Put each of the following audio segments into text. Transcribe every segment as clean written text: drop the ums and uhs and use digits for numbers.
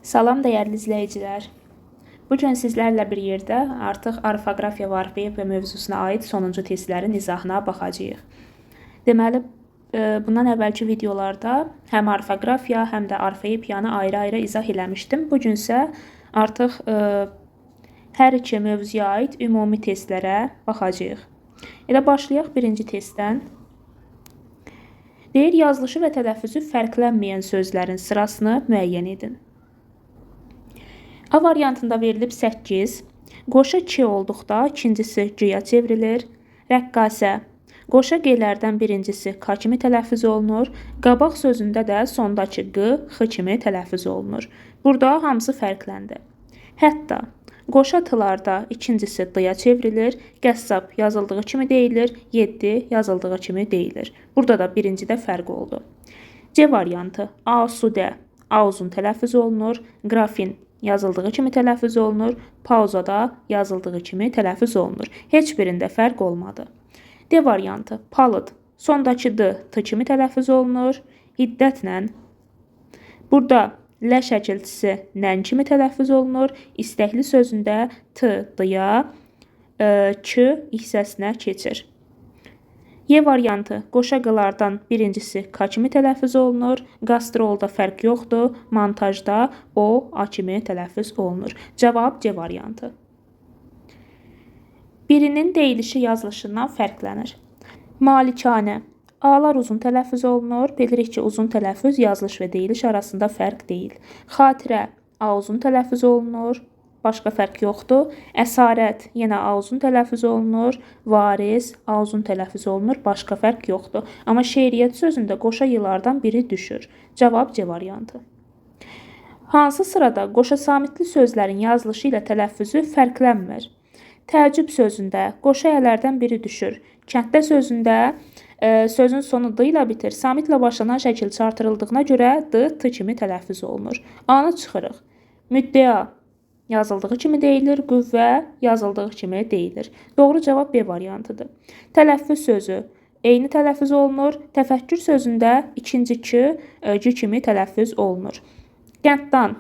Salam dəyərli izləyicilər. Bu gün sizlərlə bir yerdə artıq orfoqrafiya və orfoepiya mövzusuna aid sonuncu testlərin izahına baxacağıq. Deməli, bundan əvvəlki videolarda həm orfoqrafiya, həm də orfoepiyanı ayrı-ayrı izah eləmişdim. Bu gün isə artıq hər iki mövzuya aid ümumi testlərə baxacağıq. Elə başlayaq birinci testdən. Deyir, yazılışı və tələffüzü fərqlənməyən sözlərin sırasını müəyyən edin. A variantında verilib 8. Qoşa 2 olduqda ikincisi C-yə çevrilir. Rəqqasə. Qoşa G-lərdən birincisi K kimi tələffüz olunur. Qabaq sözündə də sondakı Q, X kimi tələffüz olunur. Burada hamısı fərqləndi. Hətta qoşa T-larda ikincisi D-ya çevrilir. Qəssab yazıldığı kimi deyilir. 7 yazıldığı kimi deyilir. Burada da birincidə fərq oldu. C variantı. Asudə. A uzun tələffüz olunur. Qrafin yazıldığı kimi tələffüz olunur. Pauzada yazıldığı kimi tələffüz olunur. Heç birində fərq olmadı. D variantı. Palıd. Sondakı D, T kimi tələffüz olunur. Hiddətlə. Burada L şəkilçisi nən kimi tələffüz olunur. İstəkli sözündə T, D-ya, K hissəsinə keçir. Y variantı. Qoşa Q'lardan birincisi K kimi tələffüz olunur. Qastrolda fərq yoxdur. Montajda O, A kimi tələffüz olunur. Cavab C variantı. Birinin deyilişi yazılışından fərqlənir. Malikanə. A-lar uzun tələffüz olunur. Bilirik ki, uzun tələffüz yazılış və deyiliş arasında fərq deyil. Xatirə. A uzun tələffüz olunur. Başqa fərq yoxdur. Əsarət, yenə A uzun tələffüz olunur. Varis, A uzun tələffüz olunur. Başqa fərq yoxdur. Amma şeiriyyət sözündə qoşa y-lardan biri düşür. Cavab C variantı. Hansı sırada qoşa samitli sözlərin yazılışı ilə tələffüzü fərqlənmir? Təəccüb sözündə qoşa y-lərdən biri düşür. Kənddə sözündə sözün sonu D ilə bitir. Samitlə başlanan şəkil artırıldığına görə D, T kimi tələffüz olunur. A-nı çıxırıq. Müddəa yazıldığı kimi deyilir, qüvvə yazıldığı kimi deyilir. Doğru cavab B variantıdır. Tələffüz sözü eyni tələffüz olunur. Təfəkkür sözündə ikinci K, C kimi tələffüz olunur. Qənddan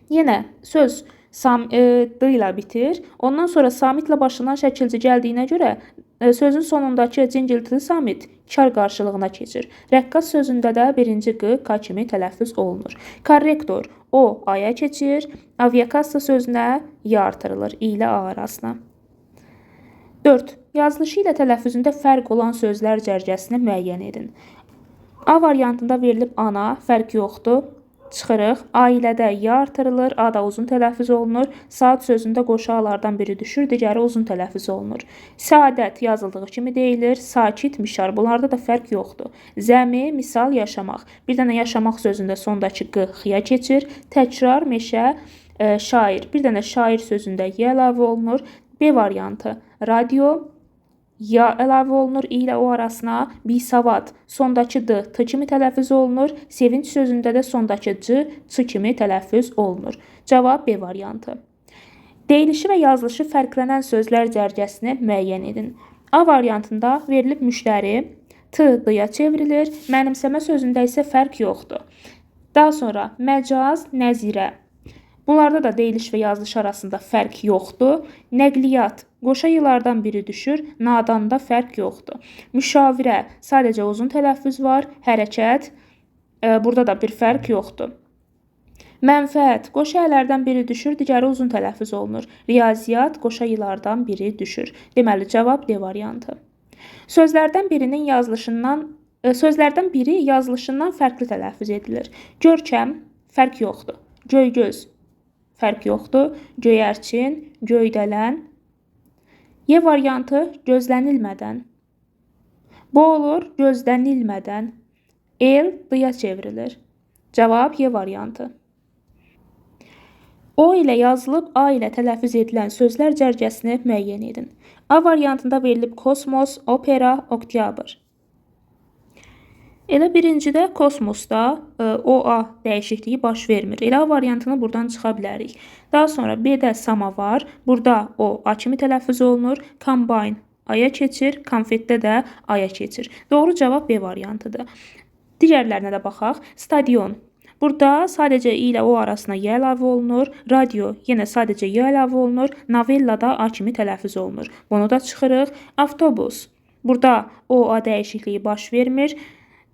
yenə söz D ilə bitir. Ondan sonra samitlə başlanan şəkilci gəldiyinə görə sözün sonundakı cingiltili samit kar qarşılığına keçir. Rəqqas sözündə də birinci Q, K kimi tələffüz olunur. Korrektor O, A-ya keçir. Aviakassa sözünə Y artırılır. İ ilə A arasına. 4. Yazılışı ilə tələffüzündə fərq olan sözlər cərgəsini müəyyən edin. A variantında verilib ana, fərq yoxdur. Çıxırıq. Ailədə Y artırılır. A da uzun tələffüz olunur. Saat sözündə qoşa A-lardan biri düşür. Digəri uzun tələffüz olunur. Səadət yazıldığı kimi deyilir. Sakit, mişar. Bunlarda da fərq yoxdur. Zəmi, misal, yaşamaq. Bir dənə yaşamaq sözündə sondakı Q, X-ya keçir. Təkrar, meşə, şair. Bir dənə şair sözündə Y əlavə olunur. B variantı. Radio, ya əlavə olunur i ilə o arasına. Bisavad, sondakı D, T kimi tələffüz olunur. Sevinç sözündə də sondakı C, Ç kimi tələffüz olunur. Cavab B variantı. Deyilişi və yazılışı fərqlənən sözlər cərgəsini müəyyən edin. A variantında verilib müştəri, T, D-ya çevrilir. Mənimsəmə sözündə isə fərq yoxdur. Daha sonra məcaz, nəzirə. Bunlarda da deyiliş və yazılış arasında fərq yoxdur. Nəqliyyat, qoşa y-lardan biri düşür. Nadanda fərq yoxdur. Müşavirə, sadəcə uzun tələffüz var. Hərəkət, burada da bir fərq yoxdur. Mənfəət, qoşa y-lərdən biri düşür. Digəri uzun tələffüz olunur. Riyaziyyat, qoşa y-lardan biri düşür. Deməli, cavab D variantı. Sözlərdən biri yazılışından fərqli tələffüz edilir. Görkəm, fərq yoxdur. Göygöz, fərq yoxdur. Göyərçin, göydələn. Y variantı gözlənilmədən. Bu olur gözlənilmədən. El, D-ya çevrilir. Cavab Y variantı. O ilə yazılıb A ilə tələffüz edilən sözlər cərgəsini müəyyən edin. A variantında verilib kosmos, opera, oktyabr. Elə birincidə kosmosda O-A dəyişikliyi baş vermir. Elə A variantını buradan çıxa bilərik. Daha sonra B-də samavar. Burada O, A kimi tələffüz olunur. Combine, A-ya keçir. Konfetdə də A-ya keçir. Doğru cavab B variantıdır. Digərlərinə də baxaq. Stadion. Burada sadəcə i ilə o arasına y əlavə olunur. Radio yenə sadəcə y əlavə olunur. Novella da a kimi tələffüz olunur. Bunu da çıxırıq. Avtobus. Burada o a dəyişikliyi baş vermir.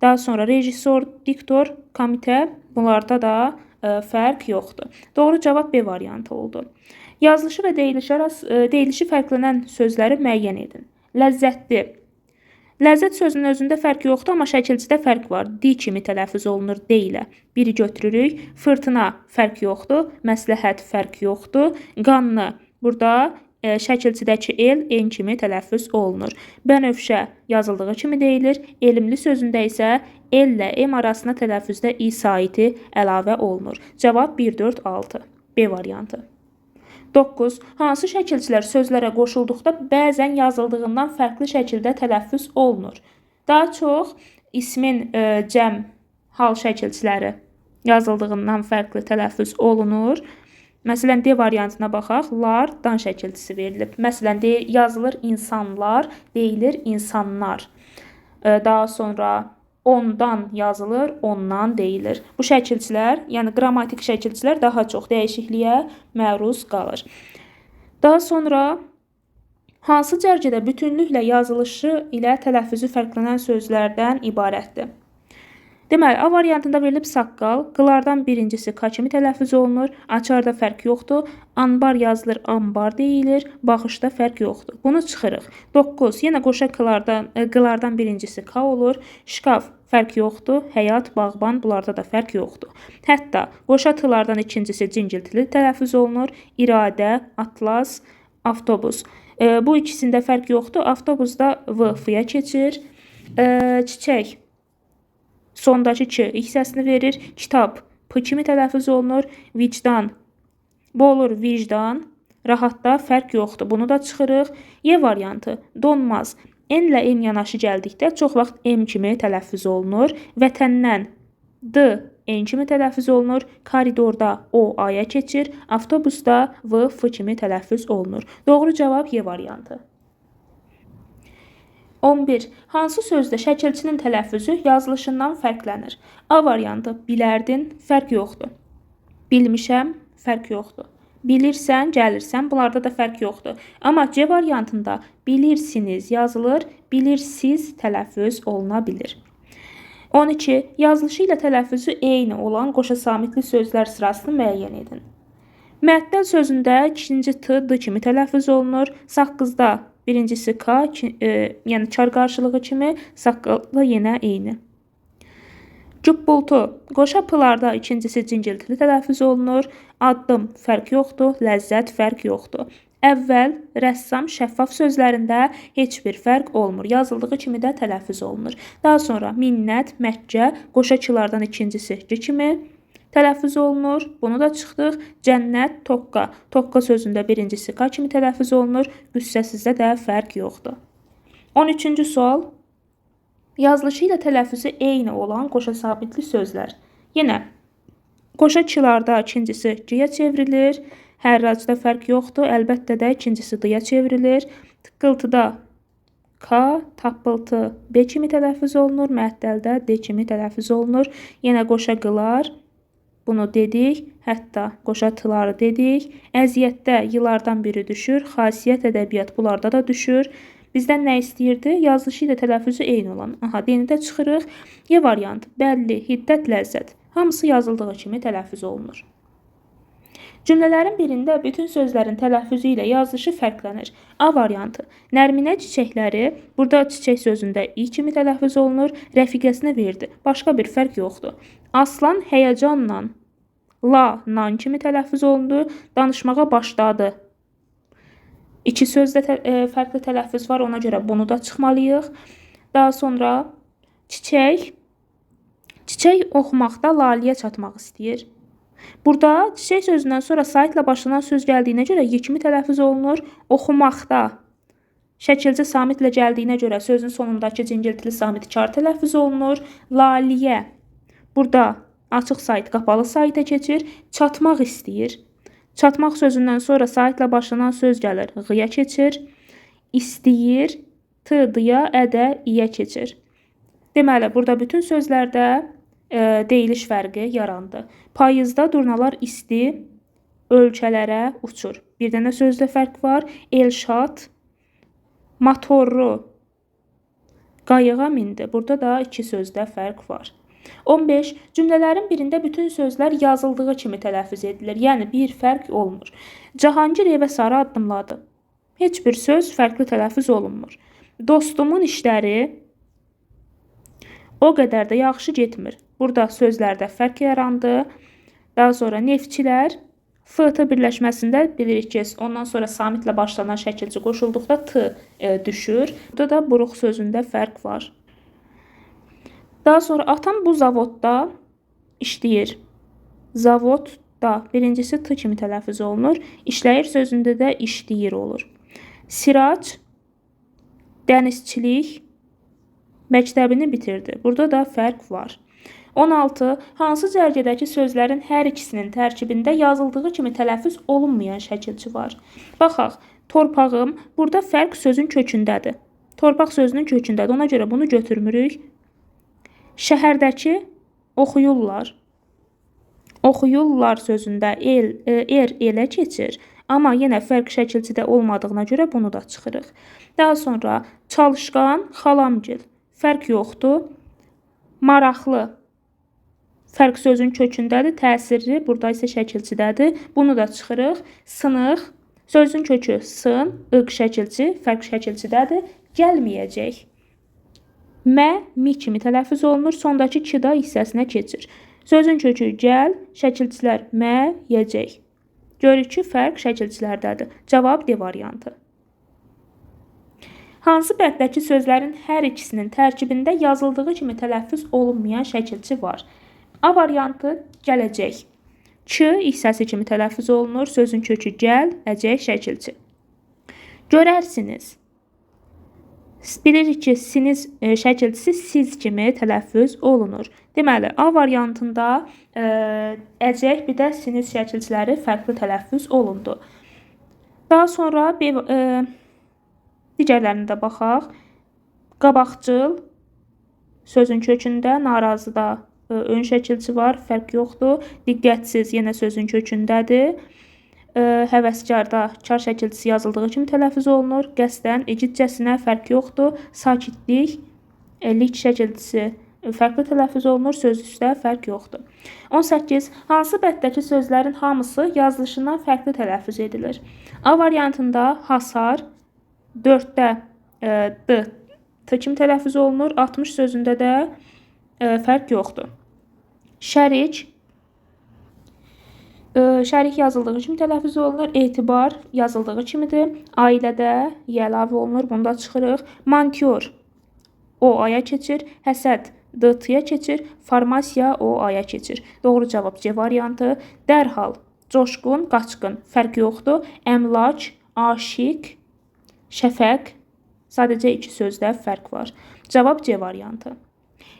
Daha sonra rejissor, diktor, komitə, bunlarda da fərq yoxdur. Doğru cavab B variantı oldu. Yazılışı və deyilişi fərqlənən sözləri müəyyən edin. Ləzzətli. Ləzzət sözünün özündə fərq yoxdur, amma şəkilçidə fərq var. D kimi tələffüz olunur D ilə. Biri götürürük. Fırtına fərq yoxdur. Məsləhət fərq yoxdur. Qanlı. Burada şəkilçidəki el N kimi tələffüz olunur. Bənövşə yazıldığı kimi deyilir. Elmli sözündə isə L ilə M arasına tələffüzdə i saiti əlavə olunur. Cavab 1, 4, 6. B variantı. 9. Hansı şəkilçilər sözlərə qoşulduqda bəzən yazıldığından fərqli şəkildə tələffüz olunur? Daha çox ismin cəm hal şəkilçiləri yazıldığından fərqli tələffüz olunur. Məsələn, D variantına baxaq. Lar, dan şəkilçisi verilib. Məsələn, yazılır insanlar, deyilir insanlar. Daha sonra ondan yazılır, ondan deyilir. Bu şəkilçilər, yəni qrammatik şəkilçilər daha çox dəyişikliyə məruz qalır. Daha sonra hansı cərgədə bütünlüklə yazılışı ilə tələffüzü fərqlənən sözlərdən ibarətdir? Deməli, A variantında verilib saqqal, qılardan birincisi K kimi tələffüz olunur, açarda fərq yoxdur, anbar yazılır, ambar deyilir, baxışda fərq yoxdur. Bunu çıxırıq. 9. Yenə qoşa qılardan birincisi K olur, şkaf fərq yoxdur, həyat, bağban, bunlarda da fərq yoxdur. Hətta qoşa tılardan ikincisi cingiltili tələffüz olunur, iradə, atlas, avtobus. Bu ikisində fərq yoxdur, avtobusda V, F-ya keçir, çiçək. Sondakı ki, ilk səsini verir. Kitab, P kimi tələffüz olunur. Vicdan, bu olur vicdan. Rahatda fərq yoxdur. Bunu da çıxırıq. Y variantı, donmaz. N ilə M yanaşı gəldikdə çox vaxt M kimi tələffüz olunur. Vətəndən, D, N kimi tələffüz olunur. Koridorda O, A-ya keçir. Avtobusda V, F kimi tələffüz olunur. Doğru cavab Y variantı. 11. Hansı sözdə şəkilçinin tələffüzü yazılışından fərqlənir? A variantı, bilərdin, fərq yoxdur. Bilmişəm, fərq yoxdur. Bilirsən, gəlirsən, bunlarda da fərq yoxdur. Amma C variantında bilirsiniz yazılır, bilirsiz tələffüz oluna bilir. 12. Yazılışı ilə tələffüzü eyni olan qoşa samitli sözlər sırasını müəyyən edin. Məəttəl sözündə ikinci T, D kimi tələffüz olunur. Saqqızda birincisi K, yəni çar qarşılığı kimi, saqqalda yenə eyni. Cubbultu, qoşa pılarda ikincisi cingiltili tələffüz olunur. Addım, fərq yoxdur. Ləzzət, fərq yoxdur. Əvvəl, rəssam, şəffaf sözlərində heç bir fərq olmur. Yazıldığı kimi də tələffüz olunur. Daha sonra minnət, Məkkə, qoşaçılardan ikincisi C kimi tələffüz olunur. Bunu da çıxdıq. Cənnət, Tokka. Tokka sözündə birincisi K kimi tələffüz olunur. Qüssəsizdə də fərq yoxdur. 13-cü sual. Yazılışı ilə tələffüzü eyni olan qoşa sabitli sözlər. Yenə qoşaçılarda ikincisi C-yə çevrilir. Hərracda fərq yoxdur. Əlbəttə də ikincisi D-yə çevrilir. Tıqqıltıda K, tappıltı B kimi tələffüz olunur. Məəttəldə D kimi tələffüz olunur. Yenə qoşa qılar. Bunu dedik, hətta qoşatıları dedik. Əziyyətdə yılardan biri düşür. Xasiyyət, ədəbiyyat bunlarda da düşür. Bizdən nə istəyirdi? Yazılışı ilə tələffüzü eyni olan. Aha, D-ni də çıxırıq. Y variantı, bəlli, hiddət, ləzzət. Hamısı yazıldığı kimi tələffüz olunur. Cümlələrin birində bütün sözlərin tələffüzü ilə yazılışı fərqlənir. A variantı, Nərminə çiçəkləri, burada çiçək sözündə i kimi tələffüz olunur, rəfiqəsinə verdi. Başqa bir fərq yoxdur. Aslan həyəcanla la, nan kimi tələffüz olundu, danışmağa başladı. İki sözdə fərqli tələffüz var, ona görə bunu da çıxmalıyıq. Daha sonra çiçək oxumaqda laliyə çatmaq istəyir. Burada çiçək sözündən sonra saitlə başlanan söz gəldiyinə görə y kimi tələffüz olunur. Oxumaqda şəkilci samitlə gəldiyinə görə sözün sonundakı cingiltili samit kar tələffüz olunur. Laliyə burada açıq sait, qapalı saitə keçir. Çatmaq istəyir. Çatmaq sözündən sonra saitlə başlanan söz gəlir. Ğıya keçir. İstəyir. T, dıya, ədə, iyə keçir. Deməli, burada bütün sözlərdə deyiliş fərqi yarandı. Payızda durnalar isti ölkələrə uçur. Bir dənə sözdə fərq var. Elşad motorlu qayığa mindi. Burada da 2 sözdə fərq var. 15. Cümlələrin birində bütün sözlər yazıldığı kimi tələffüz edilir. Yəni bir fərq olmur. Cahangir evə sarı addımladı. Heç bir söz fərqli tələffüz olunmur. Dostumun işləri o qədər də yaxşı getmir. Burada sözlərdə fərq yarandı. Daha sonra neftçilər FT birləşməsində bilirik ki, ondan sonra samitlə başlanan şəkilci qoşulduqda T düşür. Burada da buruq sözündə fərq var. Daha sonra atam bu zavodda işləyir. Zavodda birincisi T kimi tələffüz olunur. İşləyir sözündə də işləyir olur. Sirac dənizçilik məktəbini bitirdi. Burada da fərq var. 16. Hansı cərgədəki sözlərin hər ikisinin tərkibində yazıldığı kimi tələffüz olunmayan şəkilci var? Baxaq, torpağım, burada fərq sözün kökündədir. Torpaq sözünün kökündədir, ona görə bunu götürmürük. Şəhərdəki oxuyurlar. Oxuyurlar sözündə elə keçir. Amma yenə fərq şəkilcidə olmadığına görə bunu da çıxırıq. Daha sonra çalışqan, xalamgil. Fərq yoxdur. Maraqlı. Fərq sözün kökündədir, təsirli. Burada isə şəkilcidədir. Bunu da çıxırıq. Sınıq. Sözün kökü sın, ıq şəkilci, fərq şəkilcidədir. Gəlməyəcək. Mə, mi kimi tələffüz olunur. Sondakı kida hissəsinə keçir. Sözün kökü gəl, şəkilcilər mə, yəcək. Görürük ki, fərq şəkilcilərdədir. Cavab D variantı. Hansı bəndəki sözlərin hər ikisinin tərkibində yazıldığı kimi tələffüz olunmayan şəkilci var? A variantı gələcək. K hissəsi kimi tələffüz olunur. Sözün kökü gəl, əcək şəkilci. Görərsiniz. Bilirik ki, siniz şəkilcisi siz kimi tələffüz olunur. Deməli, A variantında əcək, bir də siniz şəkilciləri fərqli tələffüz olundu. Daha sonra digərlərinə də baxaq. Qabaqcıl sözün kökündə, narazıda ön şəkilci var, fərq yoxdur. Diqqətsiz yenə sözün kökündədir. Həvəskarda kar şəkilcisi yazıldığı kimi tələffüz olunur. Qəsdən, ecidcəsinə fərq yoxdur. Sakitlik, lik şəkilcisi fərqli tələffüz olunur. Söz üstə fərq yoxdur. 18. Hansı bəndəki sözlərin hamısı yazılışından fərqli tələffüz edilir? A variantında hasar, 4-də D T kimi tələffüz olunur. 60 sözündə də fərq yoxdur. Şərik. Şərik yazıldığı kimi tələffüz olunur. Etibar yazıldığı kimidir. Ailədə əlavə olunur. Bunu da çıxırıq. Mankör o aya keçir. Həsəd D T-yə keçir. Farmasiya o aya keçir. Doğru cavab C variantı. Dərhal coşqun, qaçqın fərq yoxdur. Əmlac, aşiq, şəfəq. Sadəcə 2 sözdə fərq var. Cavab C variantı.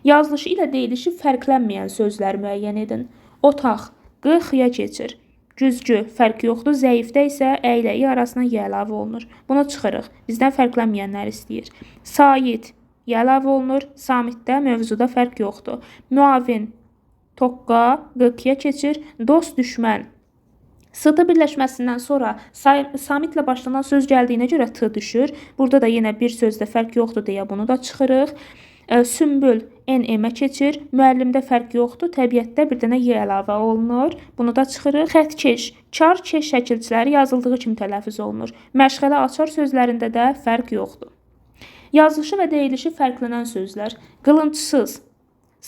Yazılışı ilə deyilişi fərqlənməyən sözlər müəyyən edin. Otaq, q, x-ya keçir. Güzgü, fərq yoxdur. Zəifdə isə ə ilə i arasına y əlavə olunur. Bunu çıxırıq. Bizdən fərqlənməyənlər istəyir. Sait, y əlavə olunur. Samitdə, mövzuda fərq yoxdur. Müavin, toqqa, q, x-ya keçir. Dost, düşmən. S-T birləşməsindən sonra samitlə başlanan söz gəldiyinə görə T düşür. Burada da yenə bir sözdə fərq yoxdur deyə bunu da çıxırıq. Sümbül N-M-ə keçir. Müəllimdə fərq yoxdur. Təbiətdə bir dənə Y əlavə olunur. Bunu da çıxırıq. Xətkeş, kar, keş şəkilçiləri yazıldığı kimi tələffüz olunur. Məşğələ, açar sözlərində də fərq yoxdur. Yazılışı və deyilişi fərqlənən sözlər. Qılıncısız.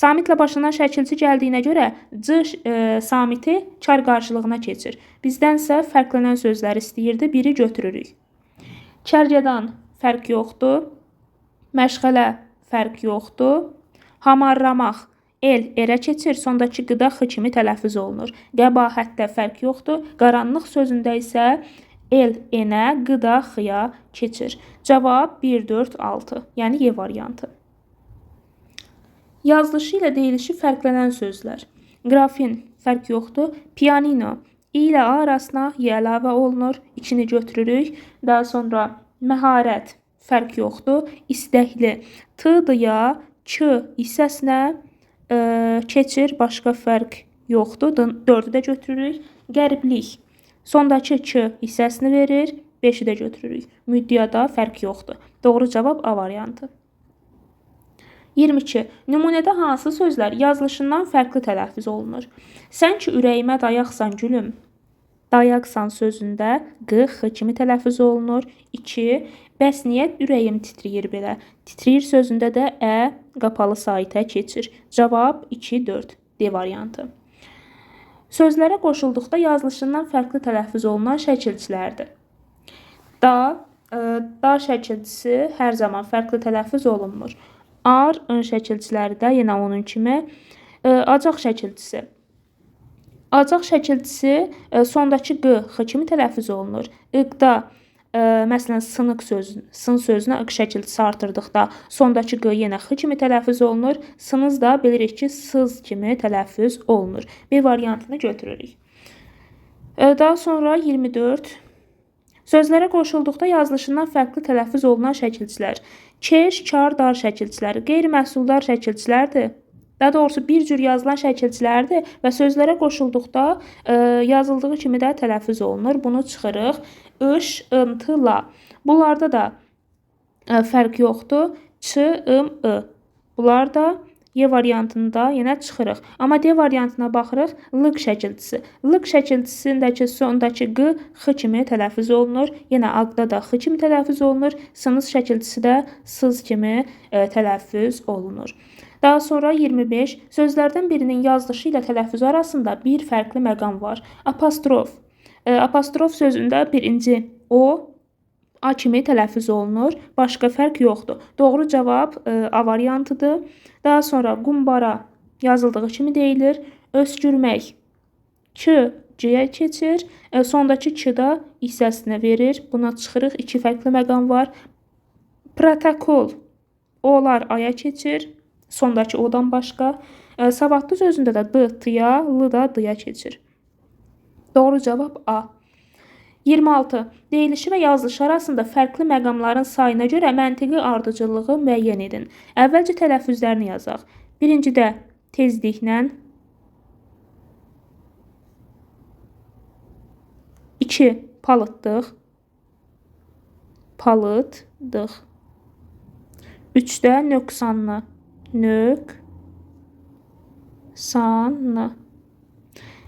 Samitlə başlanan şəkilçi gəldiyinə görə C samiti kar qarşılığına keçir. Bizdənsə fərqlənən sözlər istəyirdi. Biri götürürük. Kərgədan fərq yoxdur. Məşğələ fərq yoxdur. Hamarlamaq el erə keçir. Sondakı qıda x kimi tələffüz olunur. Qəbahətdə fərq yoxdur. Qaranlıq sözündə isə el enə, qıda x-ya keçir. Cavab 1, 4, 6. Yəni Y variantı. Yazılışı ilə deyilişi fərqlənən sözlər. Qrafin fərq yoxdur. Pianino i ilə a arasına y əlavə olunur. İçini götürürük. Daha sonra məharət fərq yoxdur. İstəkli t-dır ya k hissəsinə keçir, başqa fərq yoxdur. 4-ü də götürürük. Qəriblik. Sondakı ç hissəsini verir. 5-i də götürürük. Müddəada fərq yoxdur. Doğru cavab A variantı. 22. Nümunədə hansı sözlər yazılışından fərqli tələffüz olunur? Sən ki ürəyimə dayaqsan gülüm. Dayaqsan sözündə q, x kimi tələffüz olunur. 2. Bəs niyə ürəyim titrəyir belə? Titrəyir sözündə də ə qapalı saitə keçir. Cavab 2, 4. D variantı. Sözlərə qoşulduqda yazılışından fərqli tələffüz olunan şəkilçilərdir. Da şəkilçisi hər zaman fərqli tələffüz olunmur. Ar, ın şəkilçiləri də yenə onun kimi. Acaq şəkilçisi. Acaq şəkilçisi sondakı q, x kimi tələffüz olunur. İqda, məsələn, sınıq sın sözünə ıq şəkilçisi artırdıqda sondakı q yenə x kimi tələffüz olunur. Sınız da bilirik ki, sız kimi tələffüz olunur. B variantını götürürük. Daha sonra 24. Sözlərə qoşulduqda yazılışından fərqli tələffüz olunan şəkilçilər. Keş, kar, dar şəkilçiləri qeyri-məhsuldar şəkilçilərdir. Daha doğrusu bir cür yazılan şəkilçilərdir və sözlərə qoşulduqda yazıldığı kimi də tələffüz olunur. Bunu çıxırıq. Iş, ıntı, la. Bunlarda da fərq yoxdur. Ç, ım, ı. Bunlar da Y variantında yenə çıxırıq. Amma D variantına baxırıq. Lıq şəkilçisi. Lıq şəkilçisindəki sondakı q, x kimi tələffüz olunur. Yenə aqda da x kimi tələffüz olunur. Sınız şəkilçisi də sız kimi tələffüz olunur. Daha sonra 25. Sözlərdən birinin yazılışı ilə tələffüzü arasında bir fərqli məqam var. Apostrof. Apostrof sözündə birinci o, A kimi tələffüz olunur. Başqa fərq yoxdur. Doğru cavab A variantıdır. Daha sonra qumbara yazıldığı kimi deyilir. Öskürmək. K, C-yə keçir. Sondakı K da hissəsini verir. Buna çıxırıq. 2 fərqli məqam var. Protokol. O'lar A-ya keçir. Sondakı O-dan başqa. Savadlı sözündə də D, T-ya, L da D-ya keçir. Doğru cavab A. 26. Deyilişi və yazılışı arasında fərqli məqamların sayına görə məntiqi ardıcıllığı müəyyən edin. Əvvəlcə tələffüzlərini yazaq. Birincidə tezliklə. 2. Palıtdıq. Palıtdıq. 3-də nöqsanlı. Nöqsanlı.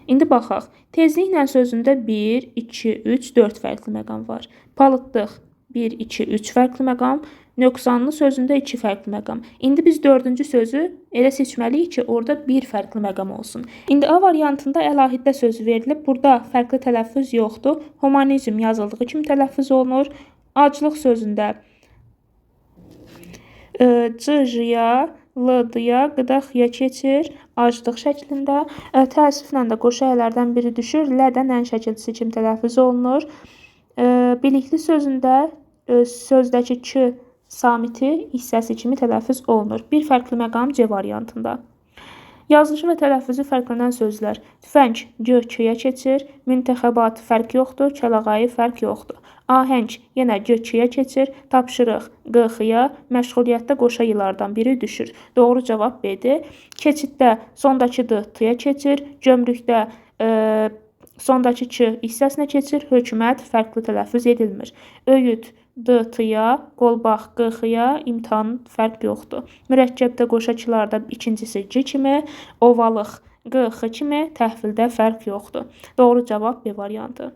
İndi baxaq. Tezliklə sözündə 1, 2, 3, 4 fərqli məqam var. Palıtdıq 1, 2, 3 fərqli məqam. Nöqsanlı sözündə 2 fərqli məqam. İndi biz 4-cü sözü elə seçməliyik ki, orada 1 fərqli məqam olsun. İndi A variantında əlahiddə sözü verilib. Burada fərqli tələffüz yoxdur. Humanizm yazıldığı kimi tələffüz olunur. Aclıq sözündə C-ya, L-ya, qıdaq-ya keçir. Aclıq şəklində. Təəssüflə də qoşayələrdən biri düşür. Lə-də nən şəkilçisi kimi tələffüz olunur. Bilikli sözündə sözdəki K samiti hissəsi kimi tələffüz olunur. Bir fərqli məqam C variantında. Yazılışı və tələffüzü fərqlənən sözlər. Tüfəng G, K-yə keçir. Müntəxəbat fərq yoxdur. Kəlağayı fərq yoxdur. Ahəng yenə G, K-yə keçir. Tapşırıq Q, X-ya. Məşğuliyyətdə qoşa yılardan biri düşür. Doğru cavab B-dir. Keçiddə sondakı D, T-yə keçir. Gömrükdə sondakı K hissəsinə keçir. Hökumət fərqli tələffüz edilmir. Öyüd D, T-ya, qolbaq Q, X-ya, imtahan fərq yoxdur. Mürəkkəbdə qoşaçılarda ikincisi C kimi, ovalıq Q, X kimi, təhvildə fərq yoxdur. Doğru cavab B variantı.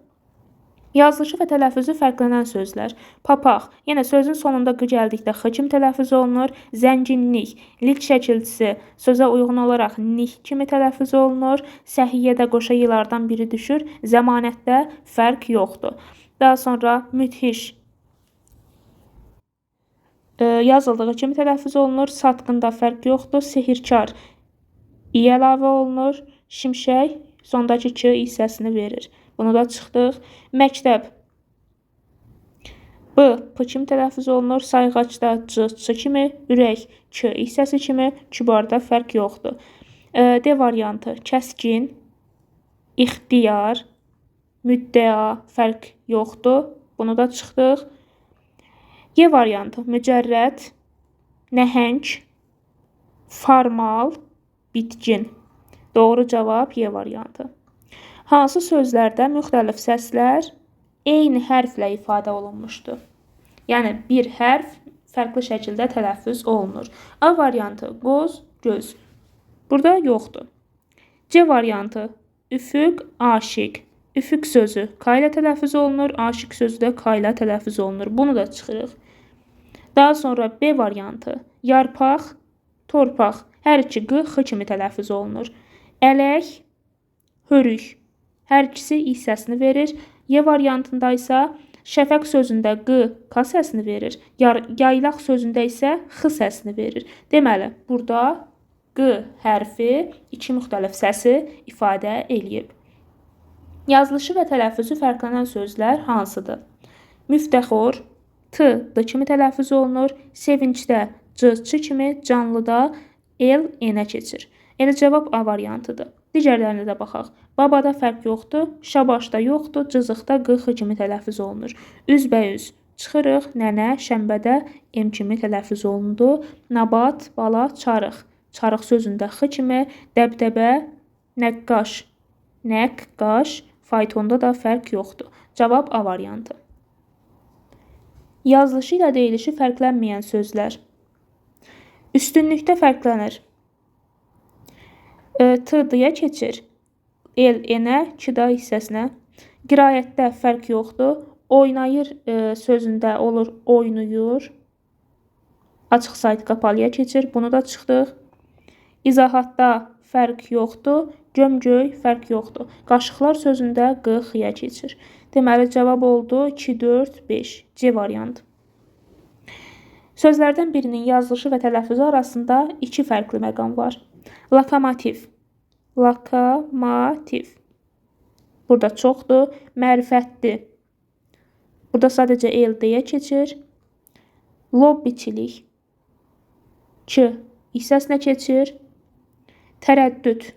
Yazılışı və tələffüzü fərqlənən sözlər. Papaq, yenə sözün sonunda Q gəldikdə X kimi tələffüz olunur. Zənginlik, lik şəkilçisi sözə uyğun olaraq nik kimi tələffüz olunur. Səhiyyədə qoşa yılardan biri düşür. Zəmanətdə fərq yoxdur. Daha sonra müthiş yazıldığı kimi tələffüz olunur. Satqında fərq yoxdur. Sehirkar i əlavə olunur. Şimşək sondakı K hissəsini verir. Bunu da çıxdıq. Məktəb B, P kimi tələffüz olunur. Sayğacda C, Ç kimi. Ürək K hissəsi kimi. Kübarda fərq yoxdur. D variantı. Kəskin, ixtiyar, müddəa fərq yoxdur. Bunu da çıxdıq. Y variantı. Mücərrəd, nəhəng, formal, bitkin. Doğru cavab Y variantı. Hansı sözlərdə müxtəlif səslər eyni hərflə ifadə olunmuşdur? Yəni bir hərf fərqli şəkildə tələffüz olunur. A variantı qoz, göz. Burada yoxdur. C variantı üfüq, aşiq. Üfüq sözü K ilə tələffüz olunur, aşiq sözü də K ilə tələffüz olunur. Bunu da çıxırıq. Daha sonra B variantı yarpaq, torpaq. Hər iki q, x kimi tələffüz olunur. Ələk, hörük. Hər ikisi i səsini verir. Y variantında isə şəfəq sözündə q, k səsini verir. Yaylaq sözündə isə x səsini verir. Deməli, burada q hərfi iki müxtəlif səsi ifadə eləyib. Yazılışı və tələffüzü fərqlənən sözlər hansıdır? Müftəxor, t, d kimi tələffüz olunur. Sevincdə c, ç kimi, canlıda l, n-ə keçir. Elə cavab A variantıdır. Digərlərinə də baxaq. Babada fərq yoxdur, şabaşda yoxdur, cızıqda q, x kimi tələffüz olunur. Üzbəyüz çıxırıq, nənə, şənbədə m kimi tələffüz olundu. Nabat, bala, çarıq. Çarıq sözündə x kimi, dəbdəbə, nəqqaş, nəqqaş, faytonda da fərq yoxdur. Cavab A variantı. Yazılışı ilə deyilişi fərqlənməyən sözlər. Üstünlükdə fərqlənir. T, d-yə keçir. L, n-ə, k-da hissəsinə. Qiraətdə fərq yoxdur. Oynayır sözündə olur oynayır. Açıq sayt qapalıya keçir. Bunu da çıxdıq. İzahatda fərq yoxdur. Gömgöy fərq yoxdur. Qaşıqlar sözündə q, x-ya keçir. Deməli, cavab oldu 2, 4, 5. C variantı. Sözlərdən birinin yazılışı və tələffüzü arasında iki fərqli məqam var. Lokomotiv. Lokomotiv. Burada çoxdur. Mərifətli. Burada sadəcə l, d-yə keçir. Lobbiçilik. K, i səsinə keçir. Tərəddüd.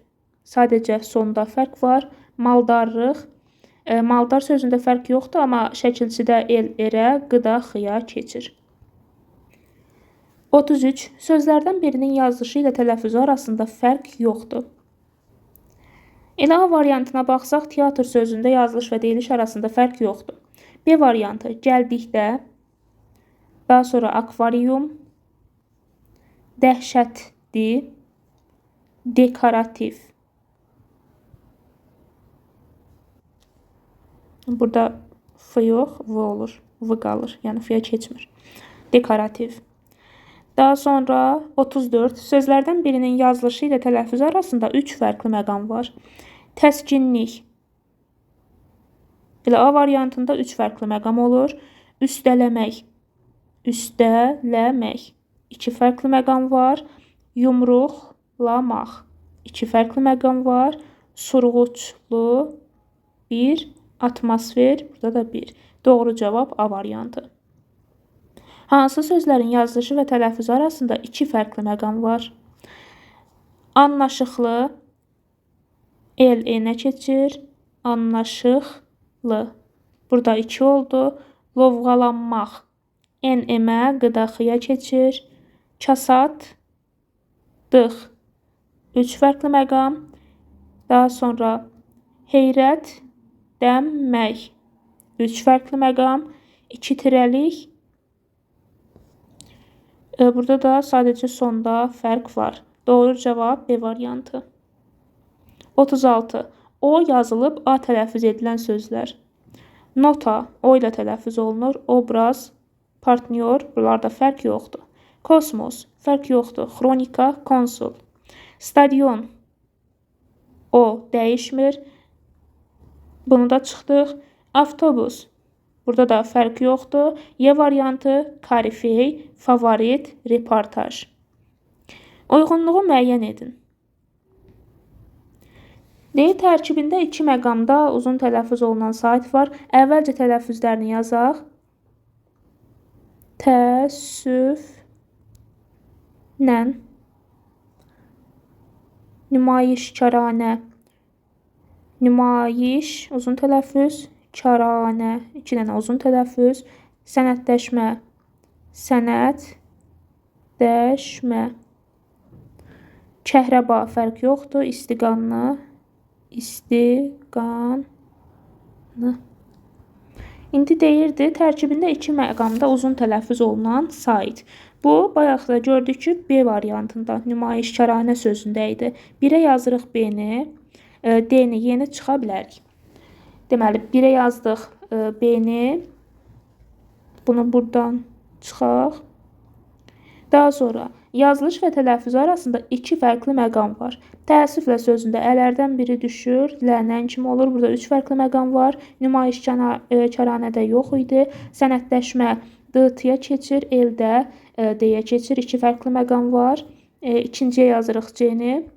Sadəcə sonda fərq var. Maldarlıq. Maldar sözündə fərq yoxdur, amma şəkilçidə l, r-ə, q-da x-ya keçir. 33. Sözlərdən birinin yazılışı ilə tələffüzü arasında fərq yoxdur. Elə A variantına baxsaq, teatr sözündə yazılış və deyiliş arasında fərq yoxdur. B variantı gəldikdə, daha sonra akvarium, dəhşətli, dekorativ. Burada f yox, v olur. V qalır. Yəni f-yə keçmir. Dekorativ. Daha sonra 34. Sözlərdən birinin yazılışı ilə tələffüzü arasında 3 fərqli məqam var. Təskinlik. Elə A variantında 3 fərqli məqam olur. Üstələmək. Üstələmək. 2 fərqli məqam var. Yumruqlamaq. 2 fərqli məqam var. Surğuclu 1. Atmosfer, burada da 1. Doğru cavab A variantı. Hansı sözlərin yazılışı və tələffüzü arasında 2 fərqli məqam var? Anlaşıqlı, l, n-ə keçir. Anlaşıqlı. Burada 2 oldu. Lovğalanmaq, n-ə, q-da x-ya keçir. Kasad, dıq. 3 fərqli məqam. Daha sonra heyrət, dənmək. 3 fərqli məqam. 2 tirəlik. Burada da sadəcə sonda fərq var. Doğru cavab B variantı. 36. O yazılıb A tələffüz edilən sözlər. Nota O ilə tələffüz olunur. Obraz, partnyor, bunlarda fərq yoxdur. Kosmos, fərq yoxdur. Xronika, konsul. Stadion O dəyişmir. Bunu da çıxdıq. Avtobus. Burada da fərq yoxdur. Y variantı korifey, favorit, reportaj. Uyğunluğu müəyyən edin. D tərkibində 2 məqamda uzun tələffüz olunan sait var. Əvvəlcə tələffüzlərini yazaq. Təəssüflə, nümayişkaranə, nümayiş, uzun tələffüz, karanə, 2 dənə uzun tələffüz, sənətləşmə, sənətləşmə. Kəhrəba fərq yoxdur. İstiqanlı. İndi deyirdi, tərkibində 2 məqamda uzun tələffüz olunan sait. Bu, bayaq da gördük ki, B variantında nümayişkaranə sözündə idi. 1-ə yazırıq B-ni, D-ni yeni çıxa bilərik. Deməli, 1-ə yazdıq B-ni, bunu buradan çıxaq. Daha sonra yazılış və tələffüz arasında 2 fərqli məqam var. Təəssüflə sözündə ələrdən biri düşür, lənən kimi olur. Burada 3 fərqli məqam var. Nümayişkaranədə yox idi. Sənədləşmə D-yə keçir, eldə D-yə keçir. 2 fərqli məqam var. İkinciyə yazırıq C-ni.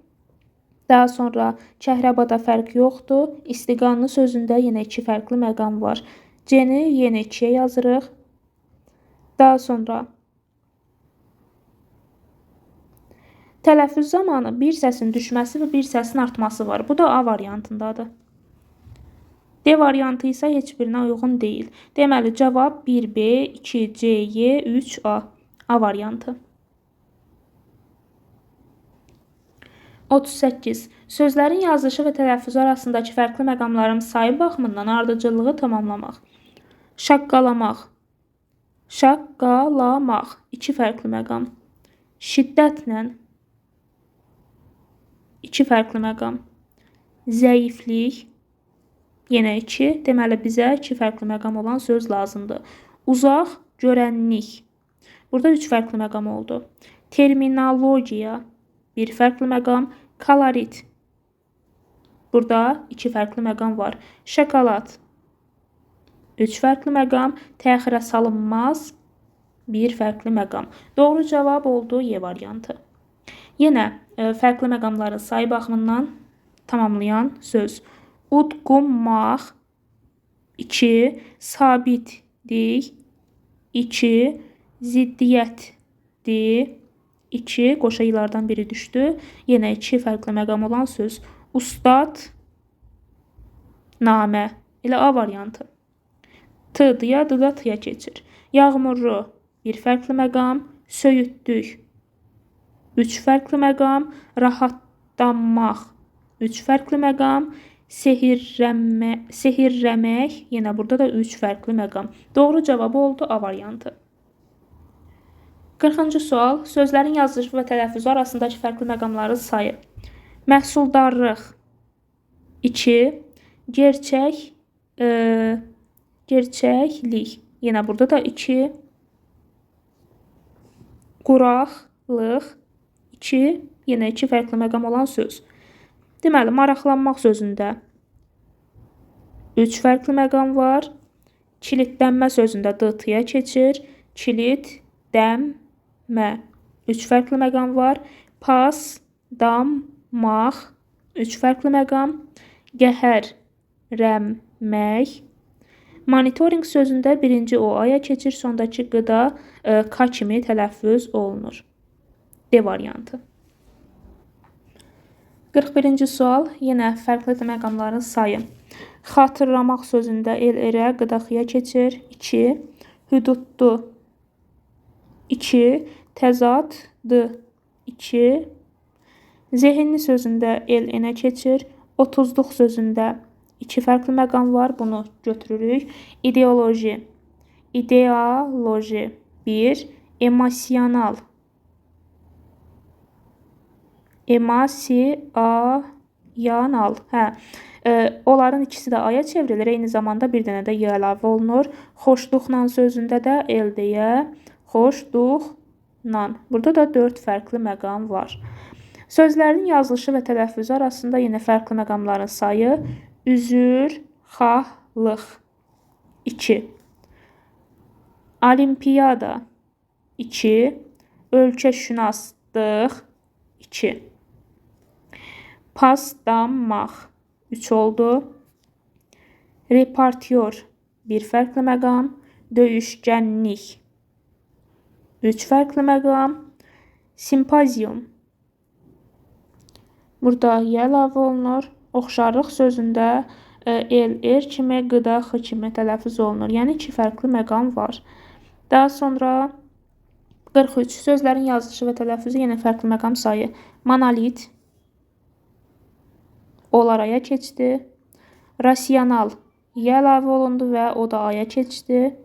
Daha sonra kəhrəbada fərq yoxdur. İstiqanlı sözündə yenə 2 fərqli məqam var. C-ni yenə 2-yə yazırıq. Daha sonra tələffüz zamanı bir səsin düşməsi və bir səsin artması var. Bu da A variantındadır. D variantı isə heç birinə uyğun deyil. Deməli, cavab 1B, 2C, 3A. A variantı. 38. Sözlərin yazılışı və tələffüzü arasındakı fərqli məqamların sayı baxımından ardıcıllığı tamamlamaq. Şaqqalamaq. Şaqqalamaq. 2 fərqli məqam. Şiddətlə. 2 fərqli məqam. Zəiflik. Yenə 2. Deməli, bizə 2 fərqli məqam olan söz lazımdır. Uzaq, görənlik. Burada 3 fərqli məqam oldu. Terminologiya. 1 fərqli məqam. Kolorit. Burada 2 fərqli məqam var. Şokolad. 3 fərqli məqam. Təxirə salınmaz. 1 fərqli məqam. Doğru cavab oldu Y variantı. Yenə fərqli məqamların sayı baxımından tamamlayan söz. Udqunmaq 2, sabitlik 2, ziddiyyətdir 2, qoşa ilardan biri düşdü. Yenə 2 fərqli məqam olan söz. Ustad namə ilə A variantı. T-dıya, D-da T-yə keçir. Yağmurlu 1 fərqli məqam. Söyüddük 3 fərqli məqam. Rahatlanmaq 3 fərqli məqam. Sehirləmək yenə burada da 3 fərqli məqam. Doğru cavabı oldu A variantı. 40-cı sual. Sözlərin yazılışı və tələffüzü arasındakı fərqli məqamların sayı. Məhsuldarlıq 2. Gerçəklik. Yenə burada da 2. Quraqlıq 2. Yenə 2 fərqli məqam olan söz. Deməli, maraqlanmaq sözündə 3 fərqli məqam var. Kilitlənmə sözündə D-yə keçir. Kilitlənmə 3 fərqli məqam var. Paslanmaq 3 fərqli məqam. Qəhərlənmək. Monitoring sözündə birinci O-aya keçir, sondakı qıda K kimi tələffüz olunur. D variantı. 41-ci sual. Yenə fərqli məqamların sayı. Xatırlamaq sözündə el-erə qıda X-yə keçir. 2. Hüdudlu 2. Təzadlı 2. Zehinli sözündə el-enə keçir. 30-luq sözündə 2 fərqli məqam var. Bunu götürürük. İdeoloji 1. Emosional onların ikisi də aya çevrilir. Eyni zamanda bir dənə də Y əlavə olunur. Xoşluqla sözündə də el-deyə xoşluqla. Burada da 4 fərqli məqam var. Sözlərin yazılışı və tələffüzü arasında yenə fərqli məqamların sayı. Üzrxahlıq 2. Olimpiyada 2. Ölkəşünaslıq 2. Paslanmaq 3 oldu. Reportyor 1 fərqli məqam. Döyüşkənlik 3 fərqli məqam. Simpozium. Burada Y əlavə olunur. Oxşarlıq sözündə el kimi, qıda X kimi tələffüz olunur. Yəni 2 fərqli məqam var. Daha sonra 43. Sözlərin yazılışı və tələffüzü yenə fərqli məqam sayı. Monolit olar aya keçdi. Rasional y əlavə olundu və o da aya keçdi.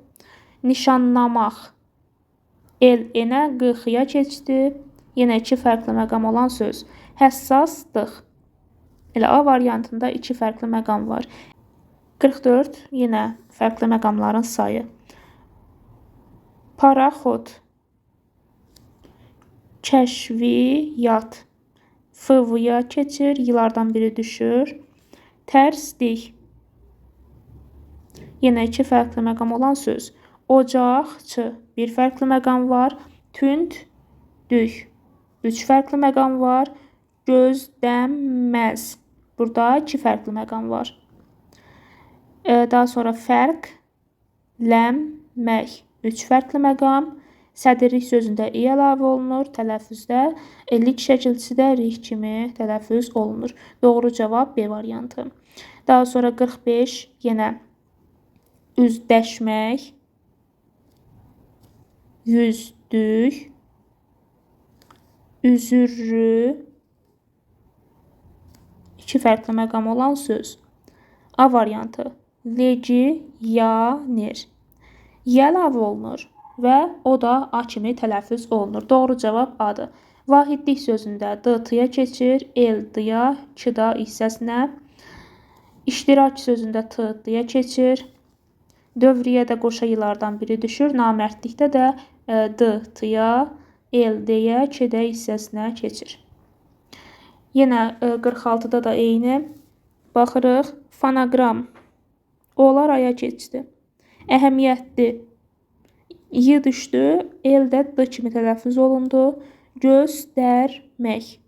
Nişanlamaq el enə qıxıya keçdi. Yenə 2 fərqli məqam olan söz. Həssaslıq. Elə A variantında 2 fərqli məqam var. 44. Yenə fərqli məqamların sayı. Paraxod kəşfiyyat fıvıya keçir, yıllardan biri düşür. Tərslik yenə 2 fərqli məqam olan söz. Ocaqçı bir fərqli məqam var. Tünddük 3 fərqli məqam var. Gözləməz burada 2 fərqli məqam var. Daha sonra fərq, lənmək 3 fərqli məqam. Sədirlik sözündə i əlavə olunur. Tələffüzdə lik şəkilçisidə rih kimi tələffüz olunur. Doğru cavab B variantı. Daha sonra 45 yenə üzləşmək, yüzdük, üzürlü 2 fərqli məqam olan söz. A variantı. Legioner. Y əlavə olunur və o da A kimi tələffüz olunur. Doğru cavab A-dır. Vahidlik sözündə D-tıya keçir, el D-ya, K-da hissəsinə. İştirak sözündə T-dıya keçir. Dövriyyədə qoşa yıllardan biri düşür. Namərdlikdə də D-tıya, el D-yə, K-də hissəsinə keçir. Yenə 46-da da eyni. Baxırıq. Fonoqram olar aya keçdi. Əhəmiyyətli y düşdü, el də d kimi tələffüz olundu. Göstərmək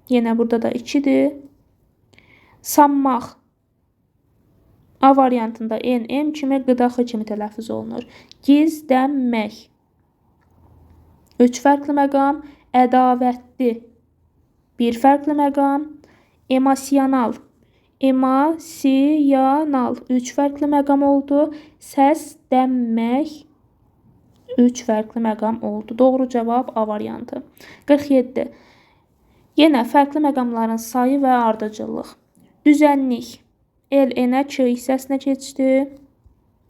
yenə burada da 2-dir. Sanmaq A variantında n, m kimi, qıdax kimi tələffüz olunur. Gizlənmək 3 fərqli məqam. Ədavətli 1 fərqli məqam. Emosional 3 fərqli məqam oldu. Səslənmək 3 fərqli məqam oldu. Doğru cavab A variantı. 47. Yenə fərqli məqamların sayı və ardıcıllıq. Düzənlik el enə K hissəsinə keçdi.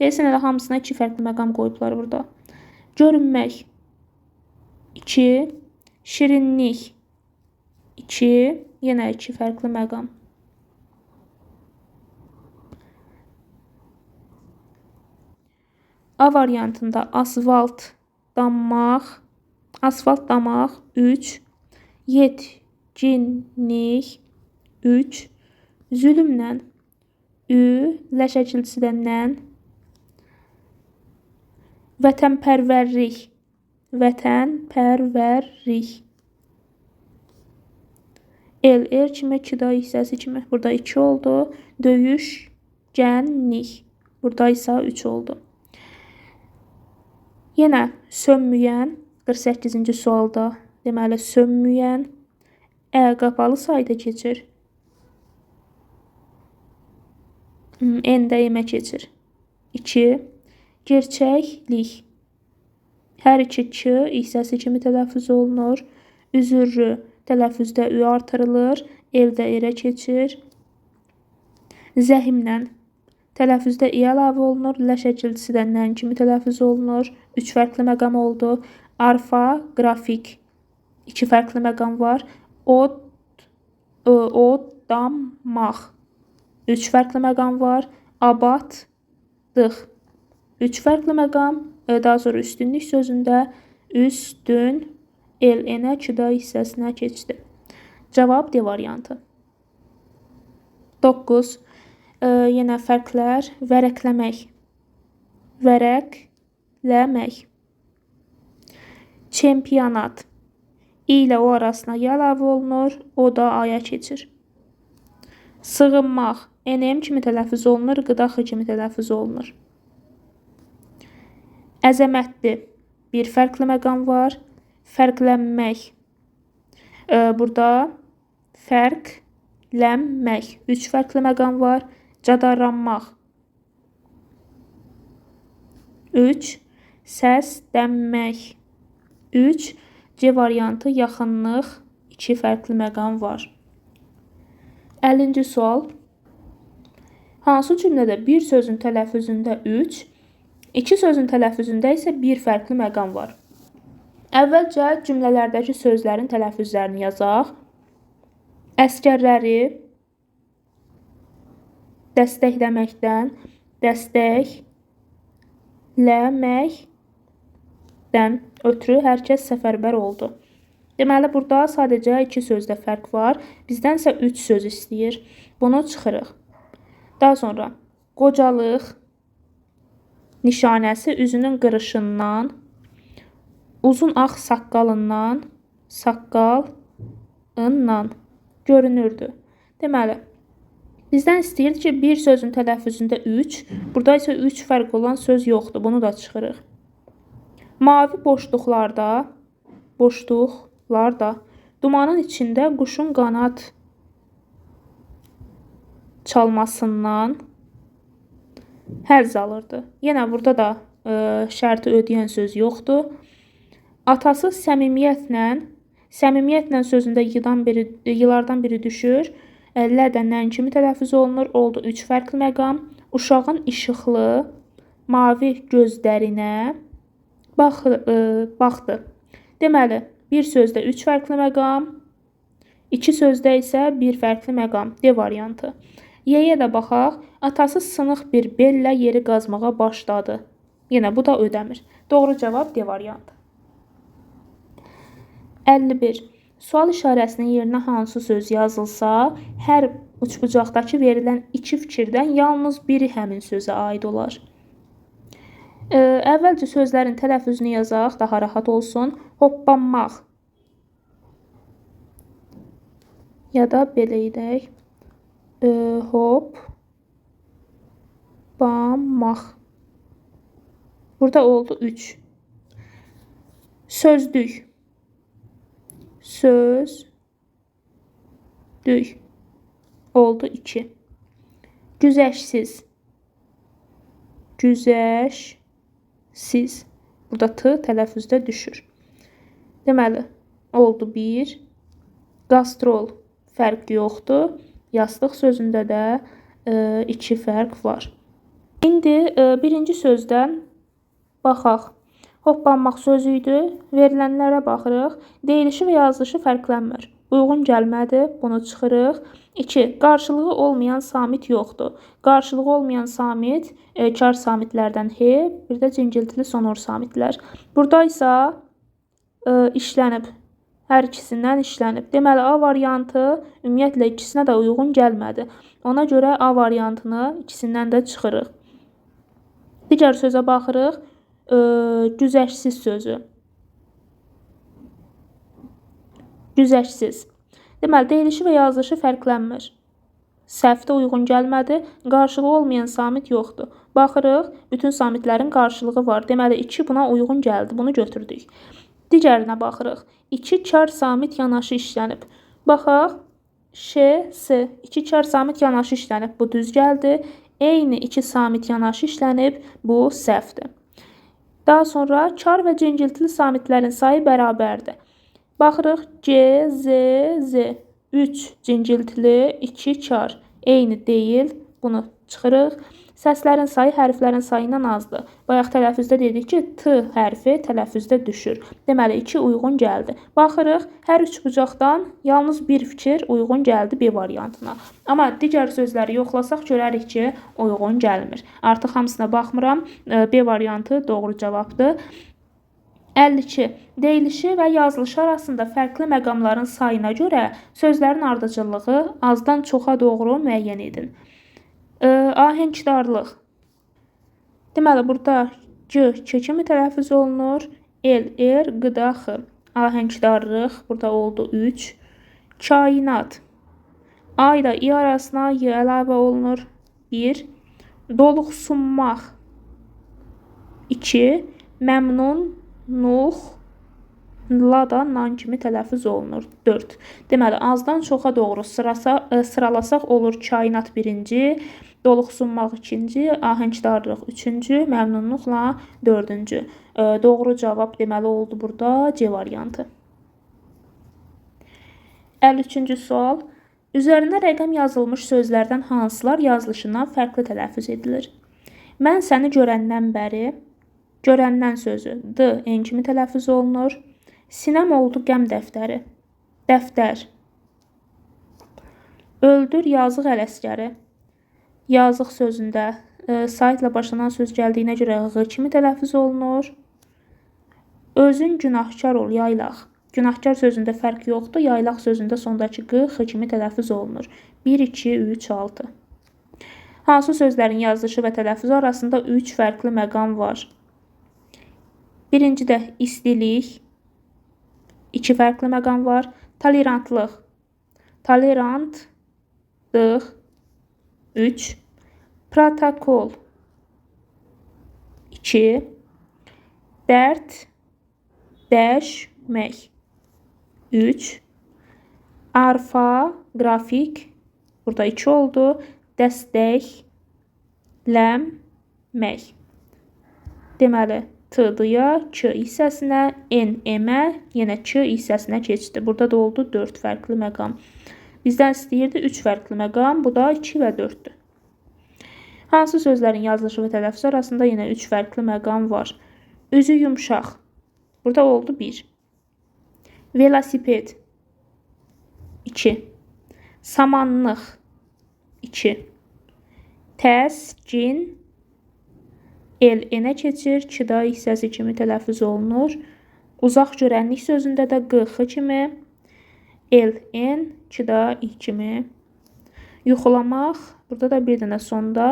Deyəsən elə hamısına 2 fərqli məqam qoyublar burada. Görünmək 2. Şirinlik 2. Yenə 2 fərqli məqam. A variantında asfalt damaq 3. Yetkinlik 3. Zülmlə ü, lə şəkilçisindən. Vətənpərvərlik el kimi, K-da hissəsi kimi. Burada 2 oldu. Döyüşgənlik burada isə 3 oldu. Yenə sönməyən 48-ci sualda deməli sönməyən qapalı sayda keçir. N də M-ə keçir. 2. Gerçəklik hər iki K hissəsi kimi tələffüz olunur. Üzürlü tələffüzdə ü artırılır. El də R-ə keçir. Zəhimlə tələffüzdə i əlavə olunur. Lə şəkilçisidən nən kimi tələffüz olunur. 3 fərqli məqam oldu. Orfoqrafik 2 fərqli məqam var. Odamaq 3 fərqli məqam var. Abadlıq 3 fərqli məqam. Daha sonra üstünlük sözündə üstün el enə K-da hissəsinə keçdi. Cavab D variantı. 9. Yenə fərqlər. Vərəqləmək. Çempionat i ilə o arasına y əlavə olunur. O da aya keçir. Sığınmaq n kimi tələffüz olunur. Qıdax kimi tələffüz olunur. Əzəmətli bir fərqli məqam var. Fərqlənmək burada fərqlənmək 3 fərqli məqam var. Cadarlanmaq 3. Səslənmək 3. C variantı yaxınlıq 2 fərqli məqam var. 50-ci sual. Hansı cümlədə bir sözün tələffüzündə 3, iki sözün tələffüzündə isə 1 fərqli məqam var? Əvvəlcə cümlələrdəki sözlərin tələffüzlərini yazaq. Əskərləri dəstəkləməkdən, dəstəkləməkdən ötürü hər kəs səfərbər oldu. Deməli, burada sadəcə 2 sözdə fərq var. Bizdən isə 3 söz istəyir. Bunu çıxırıq. Daha sonra qocalıq nişanəsi üzünün qırışından, uzun ağ saqqalından, saqqalından görünürdü. Deməli, bizdən istəyir ki, bir sözün tələffüzündə 3, burada isə 3 fərq olan söz yoxdur. Bunu da çıxırıq. Mavi boşluqlarda, dumanın içində quşun qanad çalmasından həzz alırdı. Yenə burada da şərti ödəyən söz yoxdur. Atası səmimiyyətlə sözündə yılardan biri düşür. Lədən nən kimi tələffüz olunur? Oldu 3 fərqli məqam. Uşağın işıqlı, mavi gözlərinə baxdı. Deməli, bir sözdə 3 fərqli məqam, 2 sözdə isə 1 fərqli məqam. D variantı. Y-yə də baxaq. Atası sınıq bir bellə yeri qazmağa başladı. Yenə bu da ödəmir. Doğru cavab D variantı. 51. Sual işarəsinin yerinə hansı söz yazılsa, hər uçbucaqdakı verilən 2 fikirdən yalnız biri həmin sözə aid olar. Əvvəlcə sözlərin tələffüzünü yazaq, daha rahat olsun. Hoppanmaq. Ya da belə edək. Hoppanmaq. Burada oldu 3. Sözdük. Sözdük. Oldu 2. Güzəşsiz. Güzəşsiz. Burada t tələffüzdə düşür. Deməli, oldu 1. Qastrol. Fərq yoxdur. Yastıq sözündə də 2 fərq var. İndi birinci sözdən baxaq. Hoppanmaq sözü idi. Verilənlərə baxırıq. Deyilişi və yazılışı fərqlənmir. Uyğun gəlmədi. Bunu çıxırıq. 2. Qarşılığı olmayan samit yoxdur. Qarşılığı olmayan samit kar samitlərdən H, bir də cingiltili sonor samitlər. Burada isə işlənib. Hər ikisindən işlənib. Deməli, A variantı ümumiyyətlə ikisinə də uyğun gəlmədi. Ona görə A variantını ikisindən də çıxırıq. Digər sözə baxırıq. Güzəşsiz sözü. Güzəşsiz. Deməli, deyilişi və yazılışı fərqlənmir. Səhvdə uyğun gəlmədi. Qarşılığı olmayan samit yoxdur. Baxırıq, bütün samitlərin qarşılığı var. Deməli, 2 buna uyğun gəldi. Bunu götürdük. Digərinə baxırıq. 2 kar samit yanaşı işlənib. Baxaq. Ş, S. 2 kar samit yanaşı işlənib. Bu düz gəldi. Eyni 2 samit yanaşı işlənib. Bu səhvdir. Daha sonra kar və cingiltili samitlərin sayı bərabərdir. Baxırıq. C, Z, Z. 3 cingiltili, 2 kar. Eyni deyil. Bunu çıxırıq. Səslərin sayı hərflərin sayından azdır. Bayaq tələffüzdə dedik ki, T hərfi tələffüzdə düşür. Deməli, 2 uyğun gəldi. Baxırıq, hər üç bucaqdan yalnız bir fikir uyğun gəldi B variantına. Amma digər sözləri yoxlasaq görərik ki, uyğun gəlmir. Artıq hamısına baxmıram. B variantı doğru cavabdır. 52. Deyilişi və yazılışı arasında fərqli məqamların sayına görə sözlərin ardıcıllığı azdan çoxa doğru müəyyən edin. Ahəngdarlıq. Deməli, burada C kimi tələffüz olunur. L, qıda, X. Ahəngdarlıq. Burada oldu 3. Kainat. A ilə İ arasına Y əlavə olunur. 1. Doluqsunmaq. 2. Məmnunluq. La da nan kimi tələffüz olunur. 4. Deməli, azdan çoxa doğru sıralasaq olur kainat birinci, Doluxsunmaq 2-ci, ahəngdarlıq 3-cü, məmnunluqla 4-cü. Doğru cavab deməli oldu burada C variantı. 53-cü sual. Üzərinə rəqəm yazılmış sözlərdən hansılar yazılışından fərqli tələffüz edilir? Mən səni görəndən bəri, görəndən sözü D N kimi tələffüz olunur. Sinəm oldu qəm dəftəri, dəftər. Öldür yazıq ələsgəri. Yazıq sözündə saitlə başlanan söz gəldiyinə görə Ğ kimi tələffüz olunur. Özün günahkar ol, yaylaq. Günahkar sözündə fərq yoxdur. Yaylaq sözündə sondakı Q X kimi tələffüz olunur. 1, 2, 3, 6. Hansı sözlərin yazılışı və tələffüzü arasında 3 fərqli məqam var? Birincidə istilik, 2 fərqli məqam var. Tolerantlıq, tolerantlıq, 3. Protokol, 2. Dərd, dəşmək, 3. Arfa, qrafik, burada 2 oldu. Dəstəklənmək. Deməli, T-dıya, K hissəsinə, N, M-ə, yenə K hissəsinə keçdi. Burada da oldu 4 fərqli məqam. Bizdən istəyirdi 3 fərqli məqam, bu da 2 və 4-dür. Hansı sözlərin yazılışı və tələffüzü arasında yenə 3 fərqli məqam var? Üzü yumşaq. Burada oldu 1. Velosiped 2. Samanlıq 2. Təskin el enə keçir, K-da hissəsi kimi tələffüz olunur. Uzaq görənlik sözündə də Q X kimi, el en, K-da I kimi. Yuxulamaq, burada da bir dənə sonda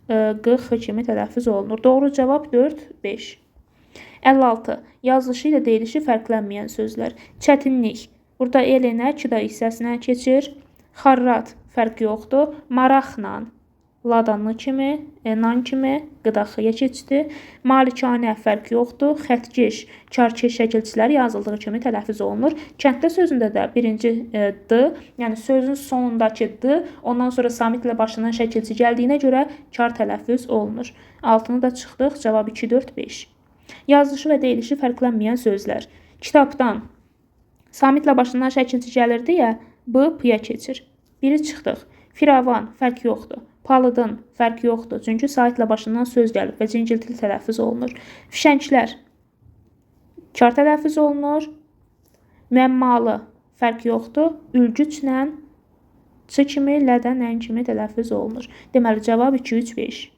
Q X kimi tələffüz olunur. Doğru cavab 4, 5. 56. Yazılışı ilə deyilişi fərqlənməyən sözlər. Çətinlik. Burada el enə, K-da hissəsinə keçir. Xarrat, fərq yoxdur. Maraqla, ladanlı kimi, nan kimi, qıdaxıya keçdi. Malikanə, fərq yoxdur. Xətkeş, karkeş şəkilçiləri yazıldığı kimi tələffüz olunur. Kənddə sözündə də birinci D, yəni sözün sonundakı D, ondan sonra samitlə başlanan şəkilçi gəldiyinə görə kar tələffüz olunur. Altını da çıxdıq. Cavab 2, 4, 5. Yazılışı və deyilişi fərqlənməyən sözlər. Kitabdan samitlə başlanan şəkilçi gəlirdi ya, B, P-ya keçir. Biri çıxdıq. Firavan, fərq yoxdur. Palıdın, fərq yoxdur. Çünki saitlə başlanan söz gəlib və cingiltili tələffüz olunur. Fişənglər, kar tələffüz olunur. Məmmalı, fərq yoxdur. Ülgüclə, Ç kimi, lədən, ən kimi tələffüz olunur. Deməli, cavab 2, 3, 5.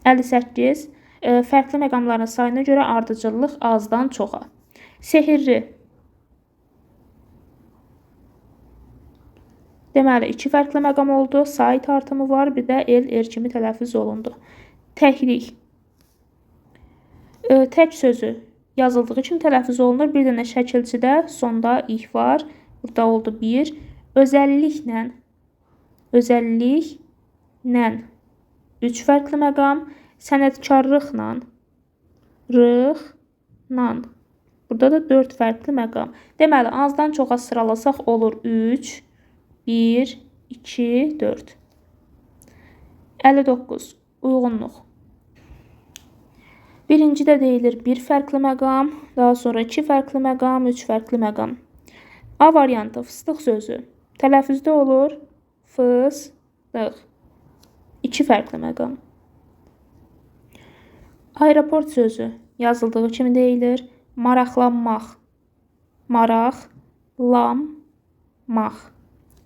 58. Fərqli məqamların sayına görə ardıcıllıq azdan çoxa. Sehirli. Deməli, 2 fərqli məqam oldu. Sait artımı var, bir də el, er kimi tələffüz olundu. Təklik. Tək sözü yazıldığı kimi tələffüz olunur. Bir dənə şəkilçidə sonda ih var. Burada oldu 1. Özəlliklə. Özəlliklə. 3 fərqli məqam. Sənətkarlıqla. Rıxla. Burada da 4 fərqli məqam. Deməli, azdan çoxa sıralasaq olur 3, 1, 2, 4. 59. Uyğunluq. Birincidə deyilir 1 fərqli məqam, daha sonra 2 fərqli məqam, 3 fərqli məqam. A variantı fıstıq sözü. Tələffüzdə olur fıstıq. 2 fərqli məqam. Aeroport sözü yazıldığı kimi deyilir. Maraqlanmaq. Maraqlanmaq.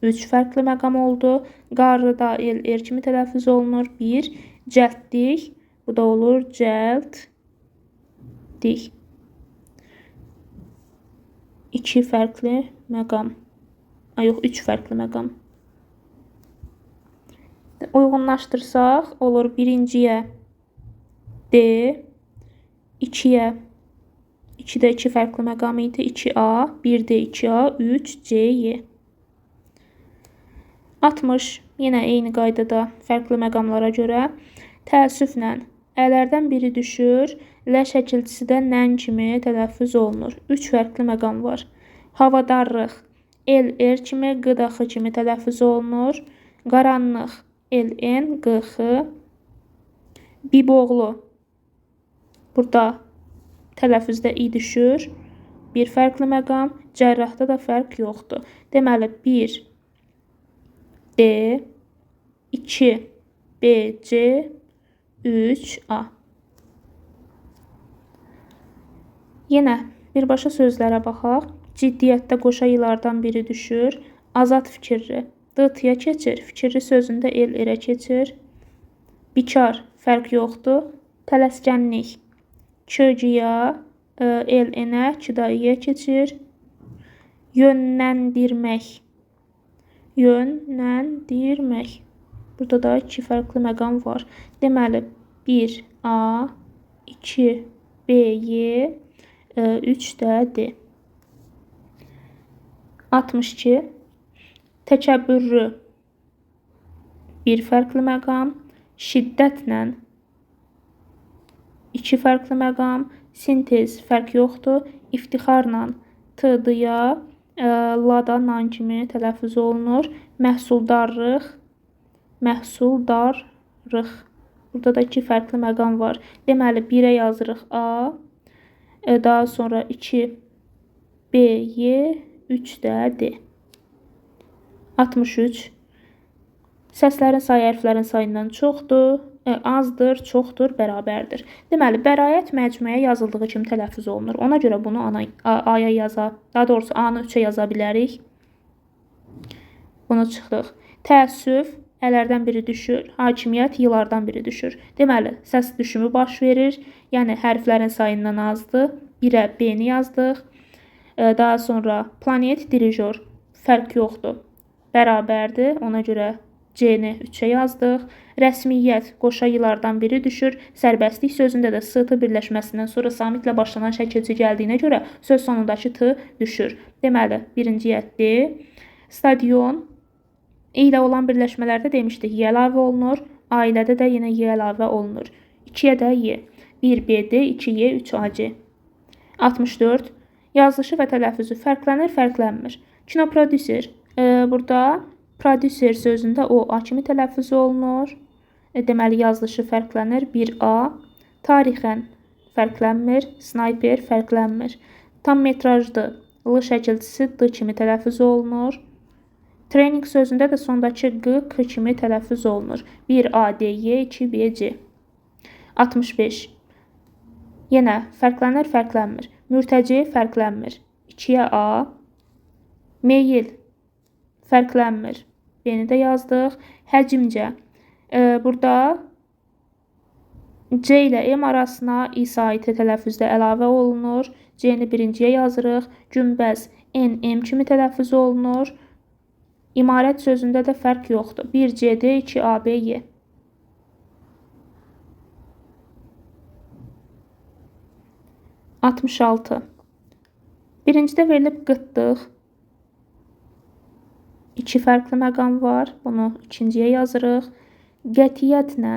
3 fərqli məqam oldu. Qarıda el, er kimi tələffüz olunur. 1. Cəldlik. Bu da olur cəldlik. 2 fərqli məqam. Yox, 3 fərqli məqam. Uyğunlaşdırsaq olur birinciyə D, 2-yə 2-də 2 fərqli məqam idi. 2A, 1-də 2A, 3, C, Y. 60. Yenə eyni qaydada fərqli məqamlara görə. Təəssüflə ələrdən biri düşür. Lə şəkilçisi də nən kimi tələffüz olunur. 3 fərqli məqam var. Havadarlıq el, er kimi, qıdaxı kimi tələffüz olunur. Qaranlıq ln, qx. Biboğlu. Burada tələffüzdə i düşür. Bir fərqli məqam. Cərrahda da fərq yoxdur. Deməli 1 D, 2 BC, 3 A. Yenə birbaşa sözlərə baxaq. Ciddiyyətdə qoşa ilardan biri düşür. Azad fikirli. D-tıya keçir. Fikirli sözündə el-irə keçir. Bikar. Fərq yoxdur. Tələskənlik. Çögiya, el-enə, çidaiyə keçir. Yönləndirmək. Yönləndirmək. Burada da 2 fərqli məqam var. Deməli 1 A, 2 B, Y, 3 də D. 62. Təkəbbürlü. Bir fərqli məqam. Şiddətlə. 2 fərqli məqam. Sintez. Fərq yoxdur. İftixarla. T-dıya, la-da nan kimi tələffüz olunur. Məhsuldarlıq. Məhsuldarlıq. Burada da 2 fərqli məqam var. Deməli 1-ə yazırıq A. Daha sonra 2 B, Y, 3 də D. 63. Səslərin sayı hərflərin sayından çoxdur, azdır, çoxdur, bərabərdir. Deməli, bəraət məcmuəyə yazıldığı kimi tələffüz olunur. Ona görə bunu A-ya yaza, daha doğrusu A-nı 3-ə yaza bilərik. Bunu çıxdıq. Təəssüf, ələrdən biri düşür. Hakimiyyət, yılardan biri düşür. Deməli, səs düşümü baş verir. Yəni, hərflərin sayından azdır. 1-ə B-ni yazdıq. Daha sonra planet, dirijor. Fərq yoxdur. Bərabərdir. Ona görə C-ni 3-ə yazdıq. Rəsmiyyət, qoşa ilardan biri düşür. Sərbəstlik sözündə də S-tı birləşməsindən sonra samitlə başlanan şəkilçi gəldiyinə görə söz sonundakı T düşür. Deməli, birinciyə D. Stadion, I ilə olan birləşmələrdə demişdik, Y əlavə olunur. Ailədə də yenə Y əlavə olunur. 2-yə də Y. 1BD, 2Y, 3AC. 64. Yazılışı və tələffüzü fərqlənir, fərqlənmir. Kinoprodüser. Burada prodüser sözündə o A kimi tələffüz olunur. Deməli, yazılışı fərqlənir. 1A. Tarixən fərqlənmir. Snayper fərqlənmir. Tam metrajlı. L şəkilçisi D kimi tələffüz olunur. Trening sözündə də sondakı Q, K kimi tələffüz olunur. 1A, D, Y, 2, B, C. 65. Yenə fərqlənir, fərqlənmir. Mürtəci fərqlənmir. 2-yə A. Meyil fərqlənmir. B-ni də yazdıq. Həcmcə. Burada C ilə M arasına I saiti tələffüzdə əlavə olunur. C-ni birinciyə yazırıq. Günbəz N, M kimi tələffüz olunur. İmarət sözündə də fərq yoxdur. 1CD, 2AB, Y. 66. Birincidə verilib qıtlıq. 2 fərqli məqam var. Bunu ikinciyə yazırıq. Qətiyyətlə.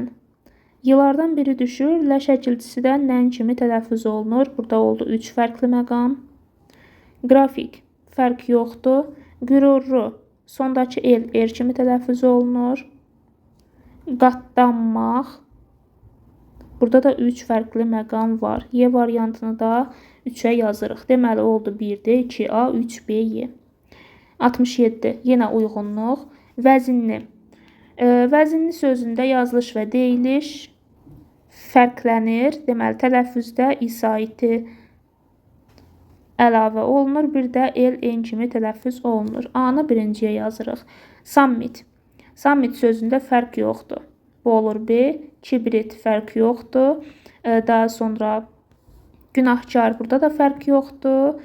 Yılardan biri düşür. Lə şəkilçisi də nən kimi tələffüz olunur. Burada oldu 3 fərqli məqam. Qrafik. Fərq yoxdur. Qürurlu. Sondakı el, er kimi tələffüz olunur. Qatlanmaq. Burada da 3 fərqli məqam var. Y variantını da 3-ə yazırıq. Deməli, oldu 1D, 2A, 3B, Y. 67. Yenə uyğunluq. Vəzinli. Vəzinli sözündə yazılış və deyiliş fərqlənir. Deməli, tələffüzdə I saiti əlavə olunur. Bir də el, en kimi tələffüz olunur. A-nı birinciyə yazırıq. Summit. Summit sözündə fərq yoxdur. Bu olur B. Kibrit fərq yoxdur. Daha sonra günahkar, burada da fərq yoxdur.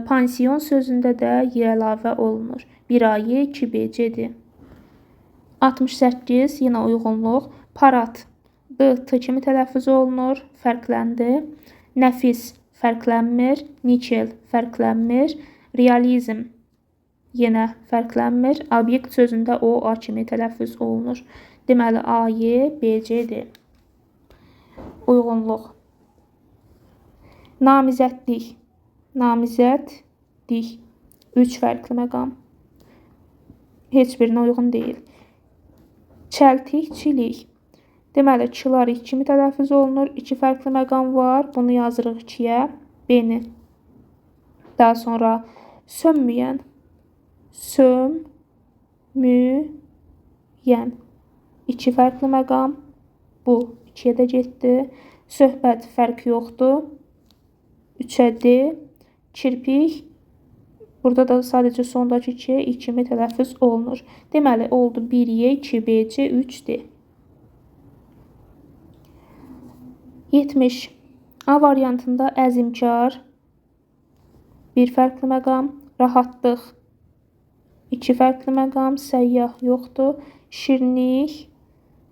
Pansiyon sözündə də Y əlavə olunur. 1A-Y, 2B-C'dir. 68. Yenə uyğunluq. Parad. D, T kimi tələffüz olunur. Fərqləndi. Nəfis fərqlənmir. Nikel fərqlənmir. Realizm yenə fərqlənmir. Obyekt sözündə o A kimi tələffüz olunur. Deməli, A, Y, B, C-dir. Uyğunluq. Namizədlik. Namizədlik. 3 fərqli məqam. Heç birinə uyğun deyil. Çəltikçilik. Deməli, çilarik kimi tələffüz olunur. 2 fərqli məqam var. Bunu yazırıq 2-yə. B-ni. Daha sonra sönməyən. Sönmüyən. 2 fərqli məqam. Bu 2-yə də getdi. Söhbət fərq yoxdur. 3-ə D. Kirpik. Burada da sadəcə sondakı 2-yə I kimi tələffüz olunur. Deməli, oldu 1-yə, 2B-C, 3D. 70. A variantında əzimkar. 1 fərqli məqam. Rahatlıq. 2 fərqli məqam. Səyyah yoxdur. Şirinlik.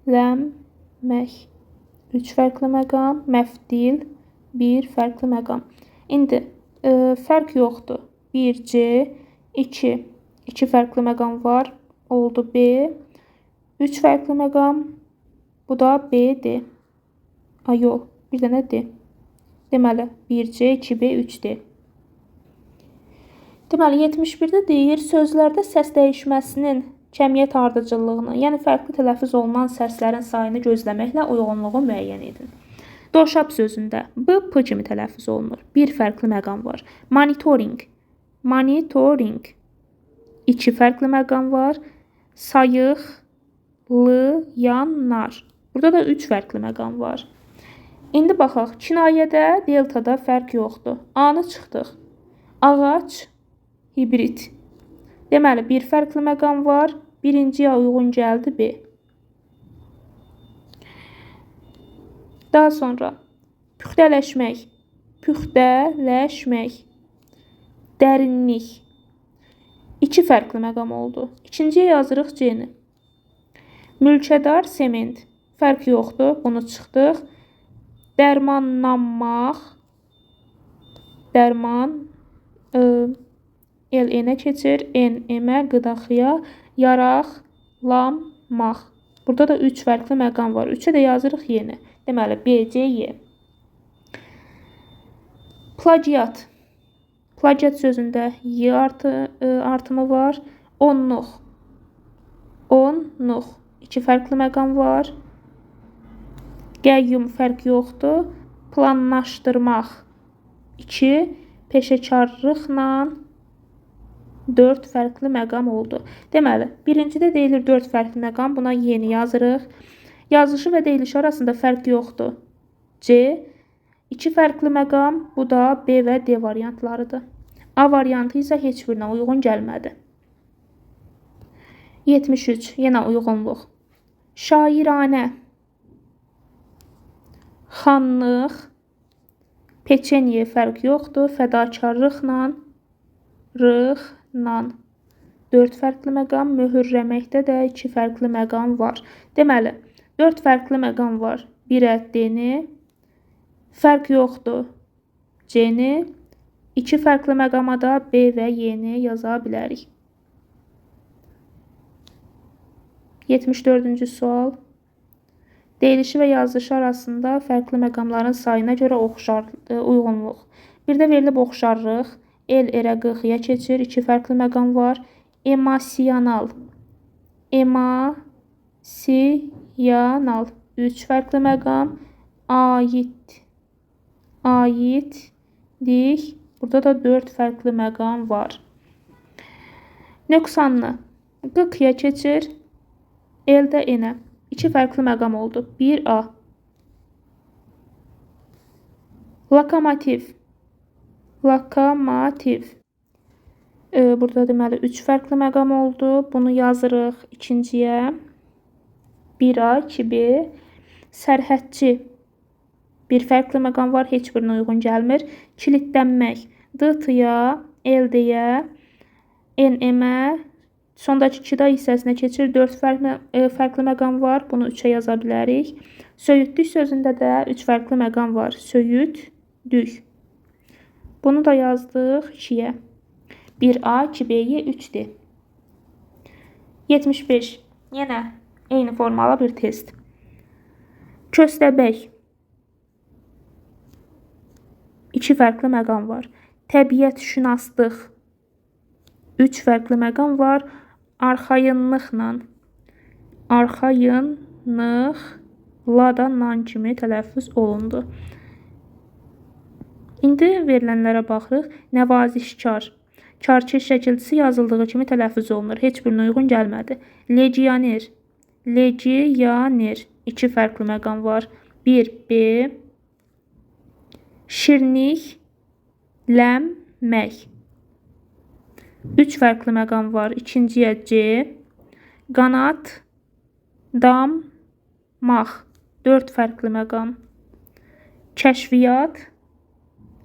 3 fərqli məqam. Məftil. 1 fərqli məqam. İndi fərq yoxdur. 1C, 2 fərqli məqam var. Oldu B. 3 fərqli məqam. Bu da BD. Yox, bir dənə D. Deməli, 1C, 2B, 3D. Deməli, 71-də deyir, sözlərdə səs dəyişməsinin kəmiyyət ardıcıllığını, yəni fərqli tələffüz olunan səslərin sayını gözləməklə uyğunluğu müəyyən edin. Doşab sözündə B, P kimi tələffüz olunur. 1 fərqli məqam var. Monitoring. 2 fərqli məqam var. Sayıqlayanlar. Burada da 3 fərqli məqam var. İndi baxaq, kinayədə, deltada fərq yoxdur. A-nı çıxdıq. Ağac, hibrit. Deməli, 1 fərqli məqam var. Birinciyə uyğun gəldi B. Daha sonra, püxtələşmək. Dərinlik. 2 fərqli məqam oldu. İkinciyə yazırıq C-ni. Mülkədar, sement. Fərq yoxdur. Bunu çıxdıq. Dərmanlanmaq. Dərman. L-N-ə keçir. N-M-ə, qıdaxıya. Yaraqlanmaq. Burada da 3 fərqli məqam var. 3-ə də yazırıq Y-ni. Deməli, B, C, Y. Plagiat. Plagiat sözündə Y artımı var. Onluq. 2 fərqli məqam var. Qəyyum fərq yoxdur. Planlaşdırmaq. 2. Peşəkarlıqla 4 fərqli məqam oldu. Deməli, birincidə deyilir 4 fərqli məqam. Buna yeni yazırıq. Yazışı və deyilişi arasında fərq yoxdur. C. 2 fərqli məqam. Bu da B və D variantlarıdır. A variantı isə heç birinə uyğun gəlmədi. 73. Yenə uyğunluq. Şairanə. Xanlıq. Peçenye fərq yoxdur. Fədakarlıqla. 4 fərqli məqam. Möhürləməkdə də 2 fərqli məqam var. Deməli, 4 fərqli məqam var. 1-ə D-ni. Fərq yoxdur. C-ni. 2 fərqli məqama da B və Y-ni yaza bilərik. 74-cü sual. Deyilişi və yazılışı arasında fərqli məqamların sayına görə uyğunluq. Bir də verilib oxşarlıq. L, R-ə, Q-ya keçir. 2 fərqli məqam var. Emosional. 3 fərqli məqam. Aidlik. Burada da 4 fərqli məqam var. Nöqsanlı. Q-ya keçir. L-də N-ə. 2 fərqli məqam oldu. 1A. Lokomotiv. Burada deməli 3 fərqli məqam oldu. Bunu yazırıq ikinciyə. 1A, 2B. Sərhədçi. 1 fərqli məqam var. Heç birinə uyğun gəlmir. Kilitlənmək. D-yə, L-dəyə, N-ə. Sondakı 2-də hissəsinə keçir. 4 fərqli məqam var. Bunu 3-ə yaza bilərik. Söyüdlük sözündə də 3 fərqli məqam var. Söyüddük. Bunu da yazdıq 2-yə. 1A, 2B-yə, 3D. 75. Yenə eyni formalı bir test. Köstəbək. 2 fərqli məqam var. Təbiətşünaslıq. 3 fərqli məqam var. Arxayınlıqla. arxayınlıq la da nan kimi tələffüz olundu. İndi verilənlərə baxırıq. Nəvazişkar. Karkeş şəkilçisi yazıldığı kimi tələffüz olunur. Heç birinə uyğun gəlmədi. Legioner. Legioner. 2 fərqli məqam var. 1 B. Şirnik. Lənmək. 3 fərqli məqam var. İkinciyə C. Qanat. Dam. Maq. 4 fərqli məqam. Kəşfiyyat.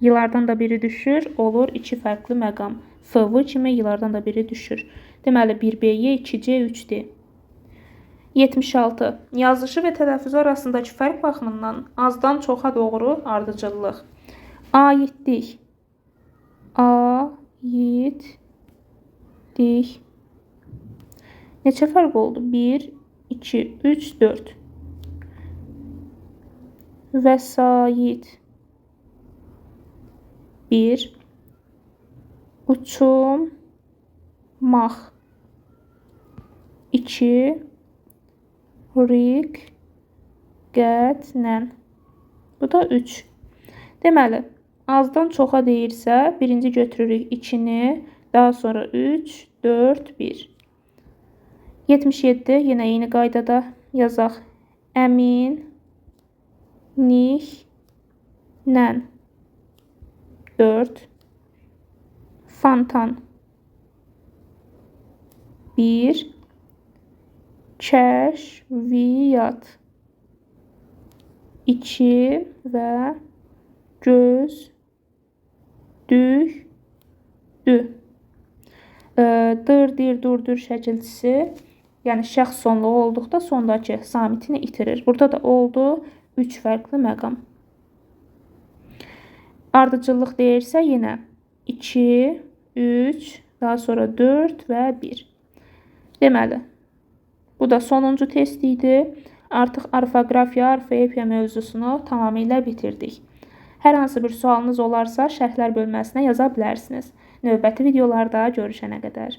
Yılardan da biri düşür. Olur 2 fərqli məqam. FV kimi yılardan da biri düşür. Deməli 1B-yə 2C, 3D. 76. Yazılışı və tələffüzü arasındakı fərq baxımından azdan çoxa doğru ardıcıllıq. Aidlik. Aidlik. Neçə fərq oldu? 1, 2, 3, 4. Vəsait. 1. Uçmaq. 2. Riqqətlə. Bu da 3. Deməli, azdan çoxa deyirsə, birinci götürürük 2-ni, daha sonra 3, 4, 1. 77. Yenə eyni qaydada yazaq. Əminliklə. 4. Fantan. 1. Kəşfiyyat. 2 və gözdüdü. Dır, dir, durdur şəkilçisi, yəni şəxs sonluğu olduqda sondakı samitini itirir. Burada da oldu 3 fərqli məqam. Ardıcıllıq deyirsə yenə 2, 3, daha sonra 4 və 1. Deməli, bu da sonuncu test idi. Artıq orfoqrafiya, orfoepiya mövzusunu tamamilə bitirdik. Hər hansı bir sualınız olarsa şərhlər bölməsinə yaza bilərsiniz. Növbəti videolarda görüşənə qədər.